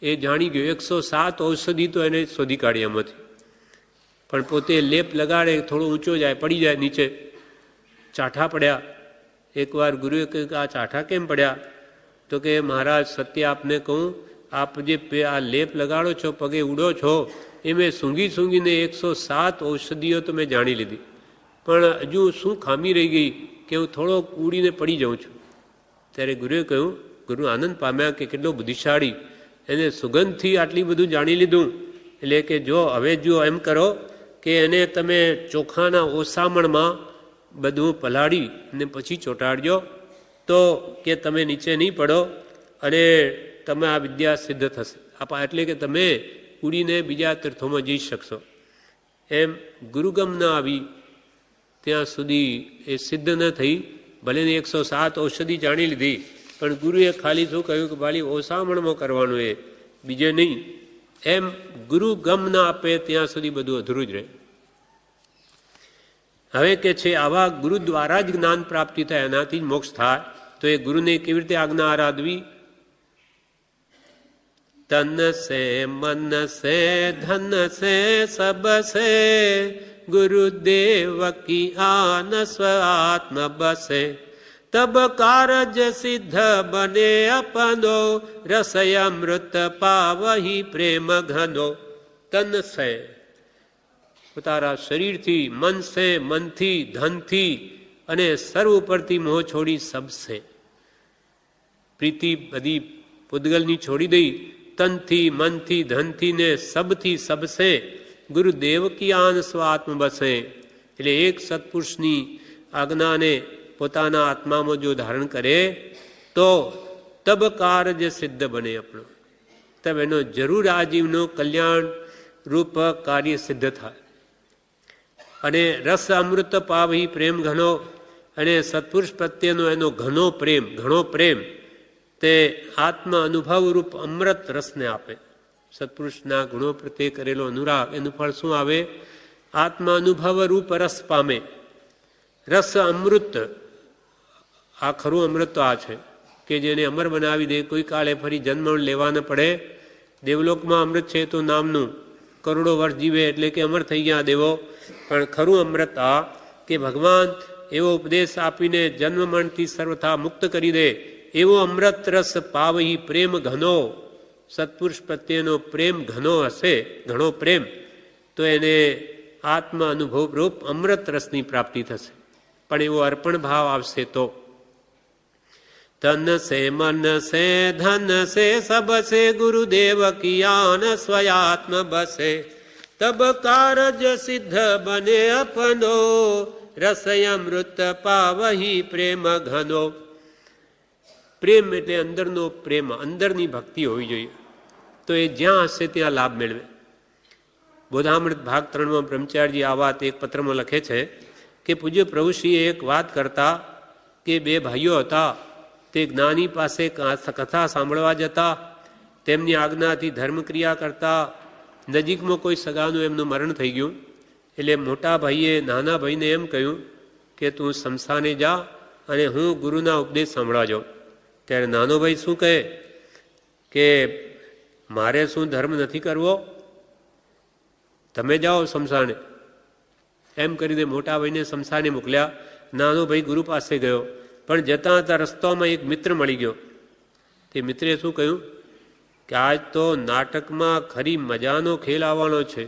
એ જાણી ગયો. 107 ઔષધિ તો એને શોધી કાઢી એમાંથી. પણ પોતે લેપ લગાડે થોડો ઊંચો જાય પડી જાય નીચે. ચાઠા પડ્યા. એકવાર ગુરુએ કહ્યું કે આ ચાઠા કેમ પડ્યા? તો કે મહારાજ સત્ય આપને કહું, આપ જે આ લેપ લગાડો છો પગે ઉડો છો એ મેં સૂંઘીને 107 ઔષધિઓ તો મેં જાણી લીધી, પણ હજુ શું ખામી રહી ગઈ કે હું થોડોક ઉડીને પડી જાઉં છું. ત્યારે ગુરુએ કહ્યું, ગુરુ આનંદ પામ્યા કે કેટલો બુદ્ધિશાળી, એને સુગંધથી આટલી બધું જાણી લીધું. એટલે કે જો હવે જો એમ કરો કે એને તમે ચોખાના ઓસામણમાં બધું પલાળી અને પછી ચોંટાડજો તો કે તમે નીચે નહીં પડો અને તમે આ વિદ્યા સિદ્ધ થશે. એટલે કે તમે ઉડીને બીજા તીર્થોમાં જઈ શકશો. એમ ગુરુગમ ન આવી ત્યાં સુધી એ સિદ્ધ ન થઈ. ભલે 107 ઔષધિ જાણી લીધી, પણ ગુરુએ ખાલી શું કહ્યું કે ભાઈ ઓસામણમાં કરવાનું, એ બીજે નહીં. એમ ગુરુ ગમ ના આપે ત્યાં સુધી બધું અધૂરું જ રહે. હવે કે છે આવા ગુરુ દ્વારા જ જ્ઞાન પ્રાપ્તિ થાય, એનાથી જ મોક્ષ થાય. તો એ ગુરુને કેવી રીતે આજ્ઞા આરાધવી? તન સે મન સે ધન સે સબ સે ગુરુદેવ કી આન સ્વ આત્મ બસે તબ કારજ સિદ્ધ બને અપનો રસય અમૃત પાવહી પ્રેમ ઘનો. તન સે તારા શરીરથી, મન સે મનથી, ધનથી અને સર્વ ઉપરથી મોહ છોડી સબસે પ્રીતિ બધી પૂદગલની છોડી દઈ, તનથી મનથી ધનથી ને સબથી સબસે ગુરુદેવ કી આન સ્વ આત્મ બસે. એટલે એક સત્પુરુષની આજ્ઞાને પોતાના આત્મામાં જો ધારણ કરે તો તબ કાર્ય સિદ્ધ બને આપણો, તબ એનો જરૂર આ જીવનો કલ્યાણ રૂપ કાર્ય સિદ્ધ થાય. અને રસ અમૃત પાવહી પ્રેમ ઘનો, અને સત્પુરુષ પ્રત્યેનો એનો ઘણો પ્રેમ તે આત્મ અનુભવ રૂપ અમૃત રસને આપે. સત્પુરુષના ગુણો પ્રત્યે કરેલો અનુરાગ એનું ફળ શું આવે? આત્મા અનુભવ રૂપ રસ પામે. રસ અમૃત, આ ખરું અમૃત તો આ છે કે જેને અમર બનાવી દે, કોઈ કાળે ફરી જન્મ લેવા ન પડે. દેવલોકમાં અમૃત છે તો નામનું, કરોડો વર્ષ જીવે એટલે કે અમર થઈ ગયા દેવો. પણ ખરું અમૃત આ કે ભગવાન એવો ઉપદેશ આપીને જન્મ મરણથી સર્વથા મુક્ત કરી દે, એવો અમૃત રસ પાવહી પ્રેમ ઘનો. સત્પુરુષ પ્રત્યેનો પ્રેમ ઘનો હશે, ઘણો પ્રેમ, તો એને આત્મ અનુભવ રૂપ અમૃત રસની પ્રાપ્તિ થશે. પણ એવો અર્પણ ભાવ આવશે તો. તન સે મન સે ધન સે સબ સે ગુરુદેવ કી આન સ્વયાત્મ બસે તબ કારજ સિદ્ધ બને અપનો રસય અમૃત પાવહી પ્રેમ ઘનો. પ્રેમ એટલે અંદરનો પ્રેમ, અંદરની ભક્તિ હોવી જોઈએ, તો એ જ્યાં હશે ત્યાં લાભ મેળવે. બોધામૃત ભાગ 3માં બ્રહ્મચારીજી આ વાત એક પત્રમાં લખે છે કે પૂજ્ય પ્રભુશ્રીએ એક વાત કરતા કે બે ભાઈઓ હતા, તે જ્ઞાની પાસે કથા સાંભળવા જતા, તેમની આજ્ઞાથી ધર્મક્રિયા કરતા. નજીકમાં કોઈ સગાનું એમનું મરણ થઈ ગયું, એટલે મોટા ભાઈએ નાના ભાઈને એમ કહ્યું કે તું શમશાને જા અને હું ગુરુના ઉપદેશ સાંભળવા જાઉં. ત્યારે નાનો ભાઈ શું કહે કે મારે શું ધર્મ નથી કરવો, તમે જાઓ શમશાને. એમ કરીને મોટા ભાઈને શમશાને મોકલ્યા. નાનો ભાઈ ગુરુ પાસે ગયો, પણ જતાં જતાં રસ્તામાં એક મિત્ર મળી ગયો. તે મિત્રે શું કહ્યું કે આજ તો નાટકમાં ખરી મજાનો ખેલ આવવાનો છે,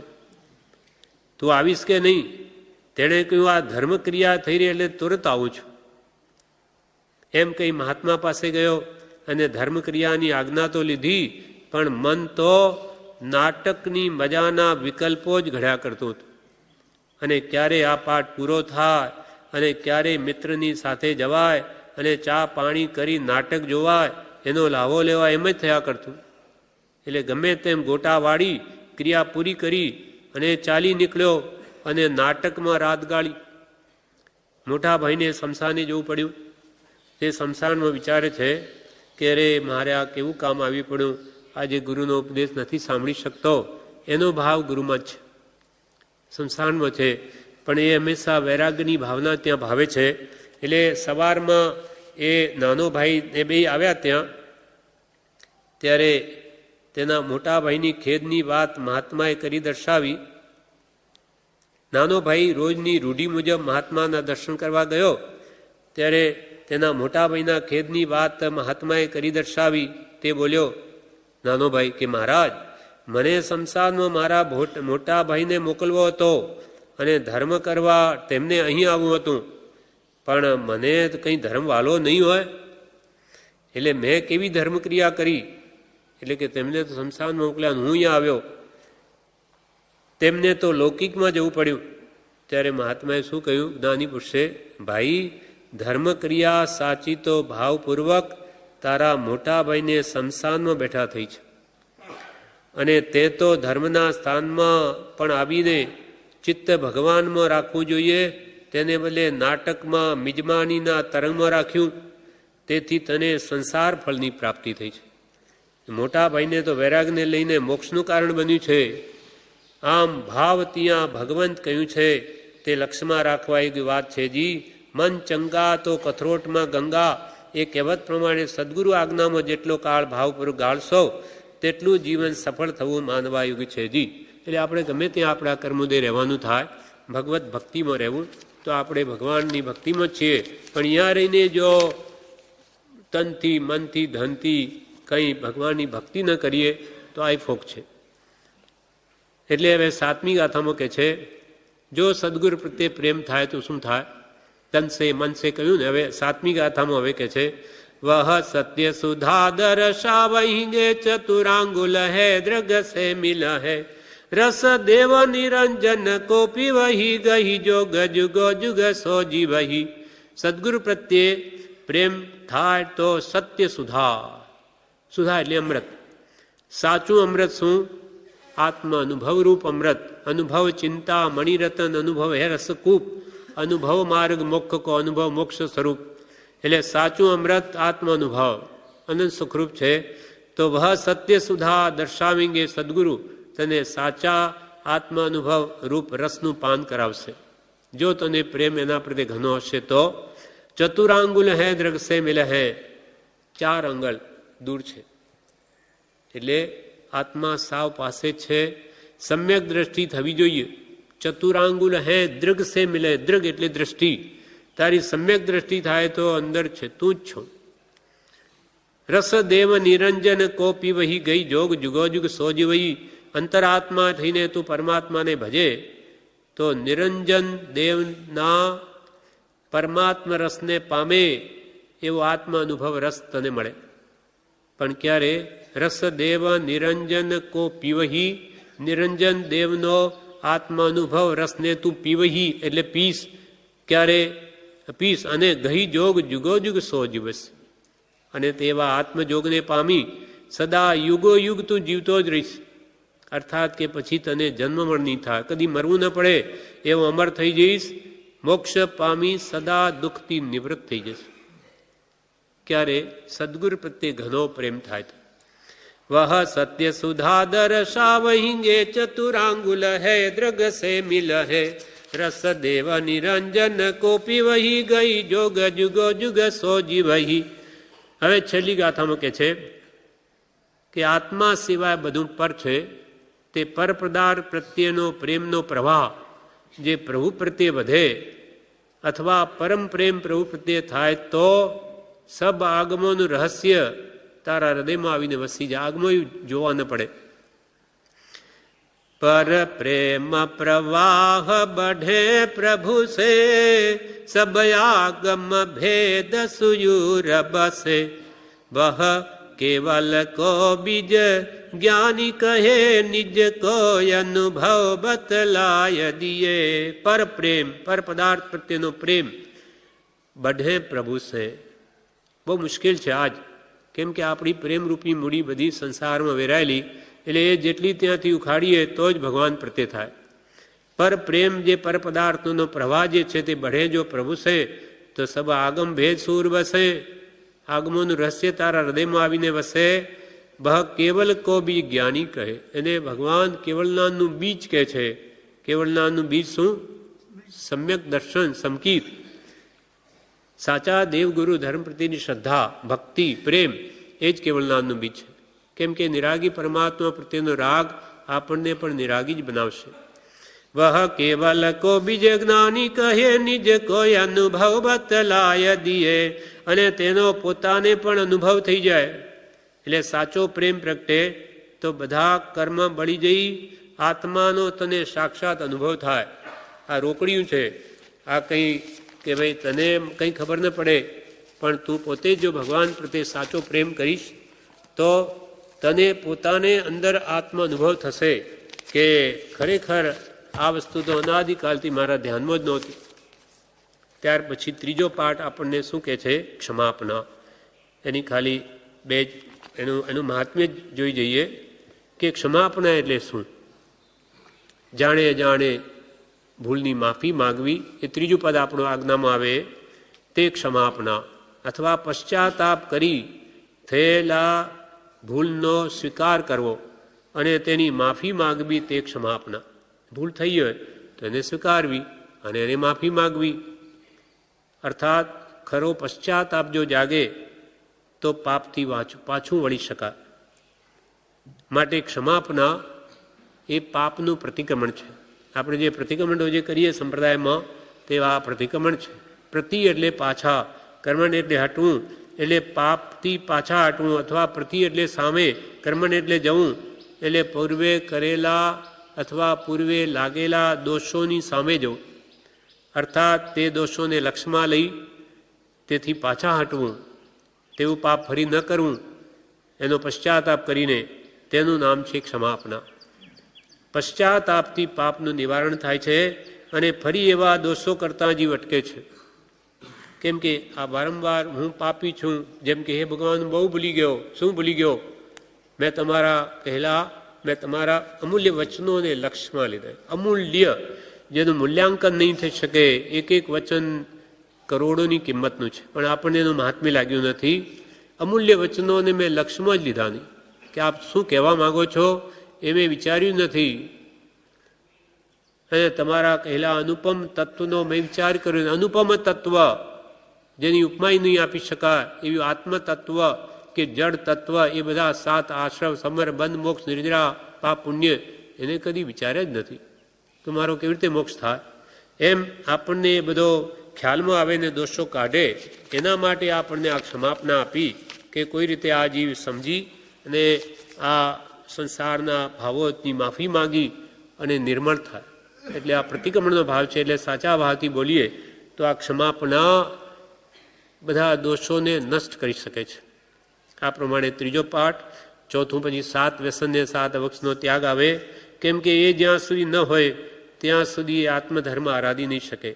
તું આવીશ કે નહીં? તેણે કહ્યું આ ધર્મક્રિયા થઈ રહી એટલે તુરત આવું છું. એમ કહી મહાત્મા પાસે ગયો અને ધર્મક્રિયાની આજ્ઞા તો લીધી, પણ મન તો નાટકની મજાના વિકલ્પો જ ઘડ્યા કરતું હતું. અને ક્યારે આ પાઠ પૂરો થાય અને ક્યારે મિત્રની સાથે જવાય અને ચા પાણી કરી નાટક જોવાય, એનો લાભો લેવા એમ જ થયા કરતું. એટલે ગમે તેમ ગોટા વાળી ક્રિયા પૂરી કરી અને ચાલી નીકળ્યો અને નાટકમાં રાત ગાળી. મોટા ભાઈને શમશાને જવું પડ્યું. તે શમશાનમાં વિચારે છે કે અરે મારે આ કેવું કામ આવી પડ્યું, આજે ગુરુનો ઉપદેશ નથી સાંભળી શકતો. એનો ભાવ ગુરુમાં જ છે, શમશાનમાં છે, પણ એ હંમેશા વૈરાગ્યની ભાવના ત્યાં ભાવે છે. એટલે સવારમાં એ નાનો ભાઈ એ બે આવ્યા ત્યાં, ત્યારે તેના મોટા ભાઈની ખેદની વાત મહાત્માએ કરી દર્શાવી. નાનો ભાઈ રોજની રૂઢી મુજબ મહાત્માના દર્શન કરવા ગયો, ત્યારે તેના મોટા ભાઈના ખેદની વાત મહાત્માએ કરી દર્શાવી. તે બોલ્યો નાનો ભાઈ કે મહારાજ, મને શમશાનમાં મારા મોટા ભાઈને મોકલવો હતો અને ધર્મ કરવા તેમને અહીં આવવું હતું, પણ મને કંઈ ધર્મ વાલો નહીં હોય, એટલે મેં કેવી ધર્મક્રિયા કરી? એટલે કે તેમને તો શમશાનમાં મોકલ્યા, હું અહીંયા આવ્યો, તેમને તો લૌકિકમાં જવું પડ્યું. ત્યારે મહાત્માએ શું કહ્યું? જ્ઞાની પુરુષે, ભાઈ ધર્મક્રિયા સાચી તો ભાવપૂર્વક તારા મોટા ભાઈને શમશાનમાં બેઠા થઈ છે, અને તે તો ધર્મના સ્થાનમાં પણ આવીને ચિત્ત ભગવાનમાં રાખવું જોઈએ, તેને બદલે નાટકમાં મિજમાનીના તરંગમાં રાખ્યું, તેથી તને સંસાર ફળની પ્રાપ્તિ થઈ છે. મોટા ભાઈને તો વૈરાગને લઈને મોક્ષનું કારણ બન્યું છે. આમ ભાવ ત્યાં ભગવંત કહ્યું છે તે લક્ષ્યમાં રાખવા એવી વાત છે. જી મન ચંગા તો કથરોટમાં ગંગા, એ કહેવત પ્રમાણે સદગુરુ આજ્ઞામાં જેટલો કાળ ભાવપૂર્વક ગાળશો તેટલું જીવન સફળ થવું માનવાયુગ છે. જી એટલે આપણે ગમે ત્યાં આપણા કર્મોદય રહેવાનું થાય, ભગવત ભક્તિમાં રહેવું, તો આપણે ભગવાનની ભક્તિમાં છીએ. પણ અહીંયા રહીને જો તનથી મનથી ધનથી કંઈ ભગવાનની ભક્તિ ન કરીએ તો આ ફોક છે. એટલે હવે 7મી ગાથામાં કહે છે, જો સદગુરુ પ્રત્યે પ્રેમ થાય તો શું થાય? તન સે મન સે કહ્યું ને. હવે 7મી ગાથામાં હવે કહે છે, વહ સત્ય સુધા દર્શાવહિંગે ચતુરાંગુલ હે દ્રગ સે મિલ હે રસ દેવ નિરંજન કો પીવહી ગહી જોગ જુગો જુગ સો જીવહી. સદગુરુ પ્રત્યે પ્રેમ થાય તો સત્ય સુધા, સુધા એટલે અમૃત. સાચું અમૃત શું? આત્મ અનુભવરૂપ અમૃત. અનુભવ ચિંતા મણિરતન અનુભવ હે રસકૂપ, અનુભવ માર્ગ મોક્ષ કો અનુભવ મોક્ષ સ્વરૂપ. એટલે સાચું અમૃત આત્મ અનુભવ અનંત સુખરૂપ છે. તો વહ સત્ય સુધા દર્શાવેંગે, સદગુરુ તને સાચા આત્મ અનુભવ રૂપ રસનું પાન કરાવશે. જો તને પ્રેમ એના પ્રત્યે ઘણો હશે તો. ચતુરાંગુલ હે દ્રગ સે મિલ હે, 4 આંગળ દૂર છે, એટલે આત્મા સાવ પાસે છે. સમ્યક દ્રષ્ટિ થવી જોઈએ. ચતુરાંગુલ હે દૃગ સે મિલે, દૃગ એટલે દ્રષ્ટિ. તારી સમ્યક દ્રષ્ટિ થાય તો અંદર છે, તું જ છો. રસ દેવ નિરંજન કો પીવહી ગઈ જોગ જુગો જુગ સોજીવહી. અંતરાત્મા થઈને તું પરમાત્માને ભજે તો નિરંજન દેવના પરમાત્મા રસને પામે એવો આત્મ અનુભવ રસ તને મળે. પણ ક્યારે? રસ દેવ નિરંજન કો પીવહી, નિરંજન દેવનો આત્મ અનુભવ રસને તું પીવહી એટલે પીસ. ક્યારે પીસ? અને ગહી જોગ જુગો જુગ સો જીવસ. અને તેવા આત્મજોગને પામી સદા યુગો યુગ તું જીવતો જ રહીશ. અર્થાત કે પછી તને જન્મ મરણ નહીં થાય, કદી મરવું ન પડે એવો અમર થઈ જઈશ. મોક્ષ પામી સદા દુઃખથી નિવૃત્ત થઈ જશે. ક્યારે? સદગુરુ પ્રત્યે ઘણો પ્રેમ થાય તો. વહ સત્ય સુધા દર્શાવહિંગે ચતુરાંગુલ હે દ્રગ સે મિલ હે રસ દેવ નિરંજન કો પીવહી ગઈ જોગ જુગો જુગ સો જીવહી. હવે છેલ્લી ગાથામાં કહે છે કે આત્મા સિવાય બધું પર છે. તે પરપદાર્થ પ્રત્યેનો પ્રેમનો પ્રવાહ જે પ્રભુ પ્રત્યે વધે અથવા પરમ પ્રેમ પ્રભુ પ્રત્યે થાય તો સબ આગમોનું રહસ્ય તારા હૃદયમાં આવીને વસી જાય. આગમો જોવા ન પડે. પર પ્રેમ પ્રવાહ બઢે પ્રભુ સે સબ આગમ ભેદ સુયુર બસે વહ કેવલ કો બીજ જ્ઞાની કહે નિજ કો અનુભવ બતલાય દિયે. પર પ્રેમ, પર પદાર્થ પ્રત્યેનો પ્રેમ બઢે પ્રભુ સે. બહુ મુશ્કેલ છે આજ, કેમ કે આપણી પ્રેમરૂપી મૂડી બધી સંસારમાં વેરાયેલી એટલે એ જેટલી ત્યાંથી ઉખાડીએ તો જ ભગવાન પ્રત્યે થાય. પર પ્રેમ જે પર પદાર્થનો પ્રવાહ જે છે તે બઢે જો પ્રભુ છે તો સબ આગમ ભેદ સૂર વસે. આગમોનું રહસ્ય તારા હૃદયમાં આવીને વસે. બહ કેવલ કો બીજ જ્ઞાની કહે. એને ભગવાન કેવલનાનું બીજ કહે છે. કેવલનાનું બીજ શું? સમ્યક દર્શન, સમકીત. સાચા દેવગુરુ ધર્મ પ્રત્યેની શ્રદ્ધા, ભક્તિ, પ્રેમ એ જ કેવલનાનું બીજ છે. કેમ કે નિરાગી પરમાત્મા પ્રત્યેનો રાગ આપણને પણ નિરાગી જ બનાવશે. વહ કેવલ કો બીજ જ્ઞાની કહે નિજ કોઈ અનુભવ બતલાય દિયે. અને તેનો પોતાને પણ અનુભવ થઈ જાય. એટલે સાચો પ્રેમ પ્રગટે તો બધા કર્મ બળી જઈ આત્માનો તને સાક્ષાત અનુભવ થાય. આ રોકડિયું છે. આ કંઈ કે ભાઈ તને કંઈ ખબર ન પડે, પણ તું પોતે જો ભગવાન પ્રત્યે સાચો પ્રેમ કરીશ તો તને પોતાને અંદર આત્મા અનુભવ થશે કે ખરેખર આ વસ્તુ તો અનાદિકાલથી મારા ધ્યાનમાં જ નહોતી. ત્યાર પછી ત્રીજો પાઠ આપણને શું કહે છે? ક્ષમાપના. એની ખાલી બે જ એનું મહાત્મ્ય જ જોઈ જઈએ કે ક્ષમાપના એટલે શું. જાણે જાણે ભૂલની માફી માગવી, એ ત્રીજું પદ આપણું આજ્ઞામાં આવે તે ક્ષમાપના. અથવા પશ્ચાતાપ કરી થયેલા ભૂલનો સ્વીકાર કરવો અને તેની માફી માગવી તે ક્ષમાપના. ભૂલ થઈ હોય તો એને સ્વીકારવી અને એને માફી માગવી. અર્થાત ખરો પશ્ચાતાપ જો જાગે તો પાપથી પાછું વળી શકાય. માટે ક્ષમાપના એ પાપનું પ્રતિક્રમણ છે. આપણે જે પ્રતિક્રમણો જે કરીએ સંપ્રદાયમાં તેવા પ્રતિક્રમણ છે. પ્રતિ એટલે પાછા, કર્મણ એટલે હટવું, એટલે પાપથી પાછા હટવું. અથવા પ્રતિ એટલે સામે, કર્મણ એટલે જવું, એટલે પૂર્વે કરેલા અથવા પૂર્વે લાગેલા દોષોની સામે જવું. અર્થાત તે દોષોને લક્ષ્યમાં લઈ તેથી પાછા હટવું, તેવું પાપ ફરી ન કરવું, એનો પશ્ચાતાપ કરીને તેનું નામ છે ક્ષમાપના. પશ્ચાતાપથી પાપનું નિવારણ થાય છે અને ફરી એવા દોષો કરતાં જીવ અટકે છે. કેમ કે આ વારંવાર હું પાપી છું, જેમ કે હે ભગવાન બહુ ભૂલી ગયો. શું ભૂલી ગયો? મેં તમારા અમૂલ્ય વચનોને લક્ષ્યમાં લીધા. અમૂલ્ય, જેનું મૂલ્યાંકન નહીં થઈ શકે. એક એક વચન કરોડોની કિંમતનું છે, પણ આપણને એનું મહાત્મ્ય લાગ્યું નથી. અમૂલ્ય વચનોને મેં લક્ષ્યમાં જ લીધા નહીં કે આપ શું કહેવા માગો છો એ મેં વિચાર્યું નથી. અને તમારા કહેલા અનુપમ તત્વનો મેં વિચાર કર્યો. અનુપમ તત્વ જેની ઉપમાય નહીં આપી શકાય એવી આત્મતત્વ કે જળ તત્વ, એ બધા 7 આશ્રવ, સમર, બંધ, મોક્ષ, નિર્જરા, પાપ, પુણ્ય, એને કદી વિચાર્યા જ નથી. તો મારો કેવી રીતે મોક્ષ થાય? એમ આપણને એ બધો ખ્યાલમાં આવે ને દોષો કાઢે, એના માટે આપણને આ ક્ષમાપના આપી કે કોઈ રીતે આ જીવ સમજી અને આ સંસારના ભાવોની માફી માગી અને નિર્મળ થાય. એટલે આ પ્રતિક્રમણનો ભાવ છે. એટલે સાચા ભાવથી બોલીએ તો આ ક્ષમાપના બધા દોષોને નષ્ટ કરી શકે છે. આ પ્રમાણે ત્રીજો પાઠ. ચોથું પછી 7 વ્યસનને 7 અવક્ષનો ત્યાગ આવે. કેમ કે એ જ્યાં સુધી ન હોય ત્યાં સુધી આત્મધર્મ આરાધી નહીં શકે.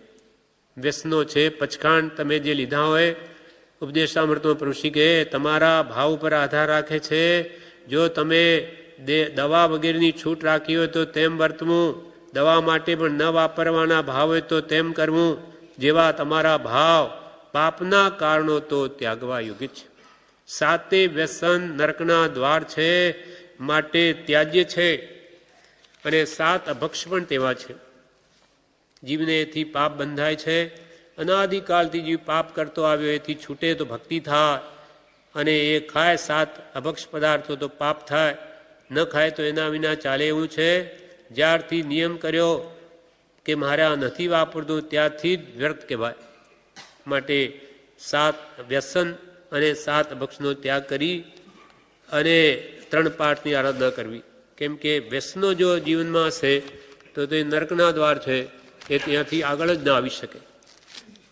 વ્યસનો છે પચખાંડ તમે જે લીધા હોય, ઉપદેશામૃતમાં પ્રભુશ્રી કહે તમારા ભાવ ઉપર આધાર રાખે છે. જો તમે દવા વગેરેની છૂટ રાખી હોય તો તેમ વર્તવું, દવા માટે પણ ન વાપરવાના ભાવ હોય તો તેમ કરવું. જેવા તમારા ભાવ, પાપના કારણો તો ત્યાગવા યોગ્ય છે. 7 વ્યસન નરકના દ્વાર છે, માટે ત્યાજ્ય છે. અને 7 અભક્ષ પણ તેવા છે. જીવને એથી પાપ બંધાય છે. અનાદિકાલથી જીવ પાપ કરતો આવ્યો, એથી છૂટે તો ભક્તિ થાય. અને એ ખાય 7 અભક્ષ પદાર્થો તો પાપ થાય, ન ખાય તો એના વિના ચાલે એવું છે. જ્યારથી નિયમ કર્યો કે મારે આ નથી વાપરતું ત્યારથી જ વ્યર્થ કહેવાય. માટે 7 વ્યસન અને 7 અભક્ષનો ત્યાગ કરી અને 3 પાઠની આરાધના કરવી. કેમ કે વ્યસનો જો જીવનમાં હશે તો તે નરકના દ્વાર છે, એ ત્યાંથી આગળ જ ના આવી શકે.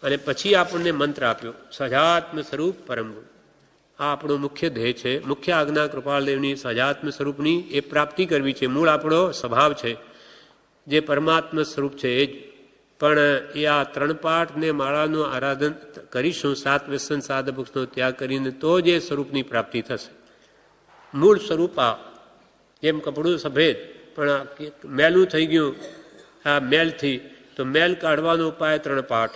અને પછી આપણને મંત્ર આપ્યો સહજાત્મ સ્વરૂપ પરમ ગુણ. આ આપણો મુખ્ય ધ્યેય છે. મુખ્ય આજ્ઞા કૃપાલદેવની સહજાત્મ સ્વરૂપની એ પ્રાપ્તિ કરવી છે. મૂળ આપણો સ્વભાવ છે જે પરમાત્મ સ્વરૂપ છે એ જ. પણ એ આ 3 પાઠ ને માળાનું આરાધન કરીશું, 7 વ્યસન 7 અભક્ષનો ત્યાગ કરીને તો જ એ સ્વરૂપની પ્રાપ્તિ થશે. મૂળ સ્વરૂપ આ જેમ કપડું સફેદ પણ મેલું થઈ ગયું આ મેલથી, તો મેલ કાઢવાનો ઉપાય 3 પાઠ.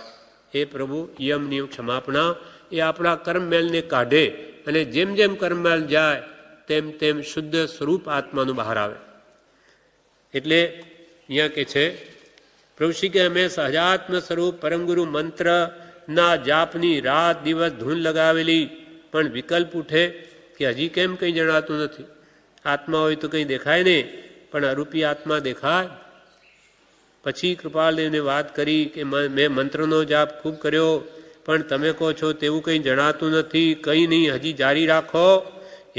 એ પ્રભુ યમ નિયમ ક્ષમાપણા એ આપણા કર્મમેલને કાઢે, અને જેમ જેમ કર્મમેલ જાય તેમ તેમ શુદ્ધ સ્વરૂપ આત્માનું બહાર આવે. એટલે અહીંયા કે છે પ્રભુ શ્રી કે અમે સહજાત્મ સ્વરૂપ પરમગુરુ મંત્રના જાપની રાત દિવસ ધૂન લગાવેલી, પણ વિકલ્પ ઉઠે કે હજી કેમ કંઈ જણાતું નથી. આત્મા હોય તો કંઈ દેખાય નહીં, પણ અરૂપી આત્મા દેખાય. પછી કૃપાલદેવને વાત કરી કે મેં મંત્રનો જાપ ખૂબ કર્યો, પણ તમે કહો છો તેવું કંઈ જણાતું નથી, કંઈ નહીં, હજી જારી રાખો.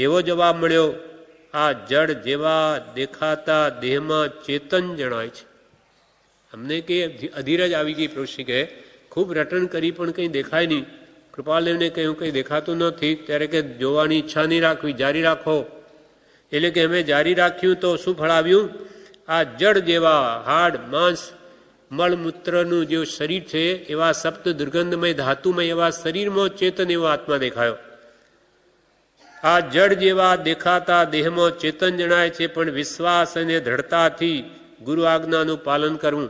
એવો જવાબ મળ્યો, આ જડ જેવા દેખાતા દેહમાં ચેતન જણાય છે. અમને કે અધીરજ આવી ગઈ. પ્રભુ કે ખૂબ રટન કરી પણ કંઈ દેખાય નહીં. કૃપાલદેવને કહ્યું કંઈ દેખાતું નથી, ત્યારે કે જોવાની ઈચ્છા નહીં રાખવી, જારી રાખો. એટલે કે અમે જારી રાખ્યું તો શું ફળ આવ્યું? આ જડ જેવા હાડ માંસ મળમૂત્રનું જે શરીર છે એવા સપ્ત દુર્ગંધમય ધાતુમય એવા શરીરમાં ચેતન એવો આત્મા દેખાયો. આ જડ જેવા દેખાતા દેહમાં ચેતન જણાય છે, પણ વિશ્વાસ અને દ્રઢતાથી ગુરુ આજ્ઞાનું પાલન કરવું.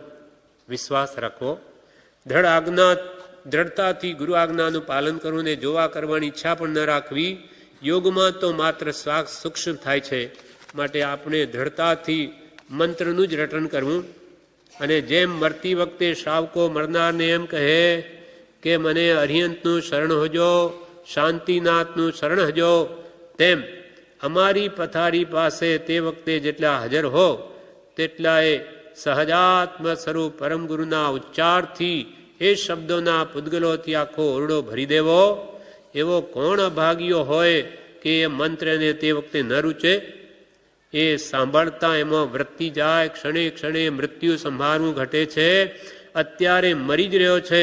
વિશ્વાસ રાખવો, દ્રઢતાથી ગુરુ આજ્ઞાનું પાલન કરવું, ને જોવા કરવાની ઈચ્છા પણ ન રાખવી. યોગમાં તો માત્ર શ્વાસ સૂક્ષ્મ થાય છે, માટે આપણે દ્રઢતાથી મંત્રનું જ રટન કરવું. અને જેમ મરતી વખતે શ્રાવકો મરનારને એમ કહે કે મને અરિહંતનું શરણ હોજો, શાંતિનાથનું શરણ હજો, તેમ અમારી પથારી પાસે તે વખતે જેટલા હાજર હો તેટલાએ સહજાત્મ સ્વરૂપ પરમગુરુના ઉચ્ચારથી એ શબ્દોના પૂદગલોથી આખો ઓરડો ભરી દેવો. એવો કોણ અભાગ્યો હોય કે એ મંત્રને તે વખતે ન રૂચે? એ સાંભળતા એમાં વૃત્તિ જાય, ક્ષણે ક્ષણે મૃત્યુ સંભાળવું ઘટે છે. અત્યારે મરી જ રહ્યો છે,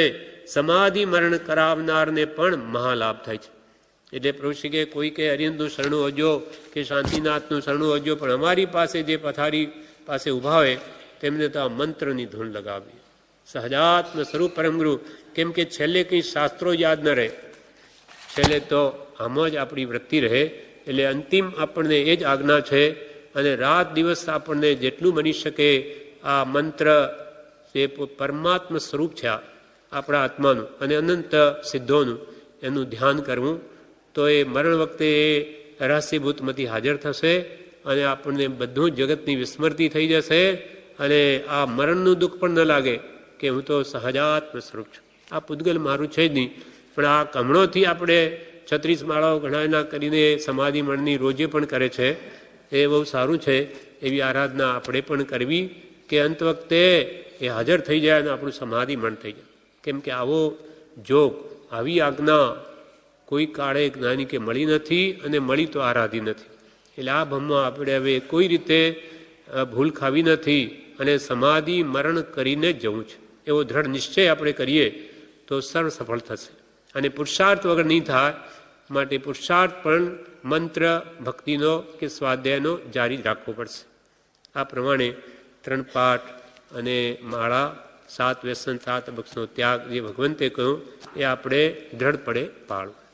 સમાધિ મરણ કરાવનારને પણ મહાલાભ થાય છે. એટલે પ્રભુ શ્રી કે કોઈ કે અરિહંતનું શરણું હોજો કે શાંતિનાથનું શરણું હોજો, પણ અમારી પાસે જે પથારી પાસે ઊભા હોય તેમને તો આ મંત્રની ધૂન લગાવી. સહજાત્મ સ્વરૂપ પરમગુરુ, કેમ કે છેલ્લે કંઈ શાસ્ત્રો યાદ ન રહે, છેલ્લે તો આમાં જ આપણી વૃત્તિ રહે. એટલે અંતિમ આપણને એ જ આજ્ઞા છે. અને રાત દિવસ આપણને જેટલું બની શકે આ મંત્ર જે પરમાત્મા સ્વરૂપ છે આપણા આત્માનું અને અનંત સિદ્ધોનું, એનું ધ્યાન કરવું. તો એ મરણ વખતે એ રહસ્યભૂતમાંથી હાજર થશે અને આપણને બધું જગતની વિસ્મૃતિ થઈ જશે. અને આ મરણનું દુઃખ પણ ન લાગે કે હું તો સહજાત્મ સ્વરૂપ છું, આ પૂદગલ મારું છે જ નહીં. પણ આ કમળોથી આપણે 36 માળાઓ ઘણાના કરીને સમાધિ મણની રોજે પણ કરે છે, એ બહુ સારું છે. એવી આરાધના આપણે પણ કરવી કે અંત વખતે એ હાજર થઈ જાય અને આપણું સમાધિ મણ થઈ જાય. કેમ કે આવો જોગ, આવી આજ્ઞા કોઈ કાળે જ્ઞાની કે મળી નથી, અને મળી તો આરાધી નથી. એટલે આ ભમમાં આપણે હવે કોઈ રીતે ભૂલ ખાવી નથી, અને સમાધિ મરણ કરીને જ જવું છે એવો દ્રઢ નિશ્ચય આપણે કરીએ તો સર્વ સફળ થશે. અને પુરુષાર્થ વગર નહીં થાય, માટે પુરુષાર્થ પણ મંત્ર ભક્તિનો કે સ્વાધ્યાયનો જારી રાખવો પડશે. આ પ્રમાણે 3 પાઠ અને માળા, 7 વ્યસન, 7 અભક્ષનો ત્યાગ જે ભગવંતે કહ્યું એ આપણે દ્રઢપણે પાળવું.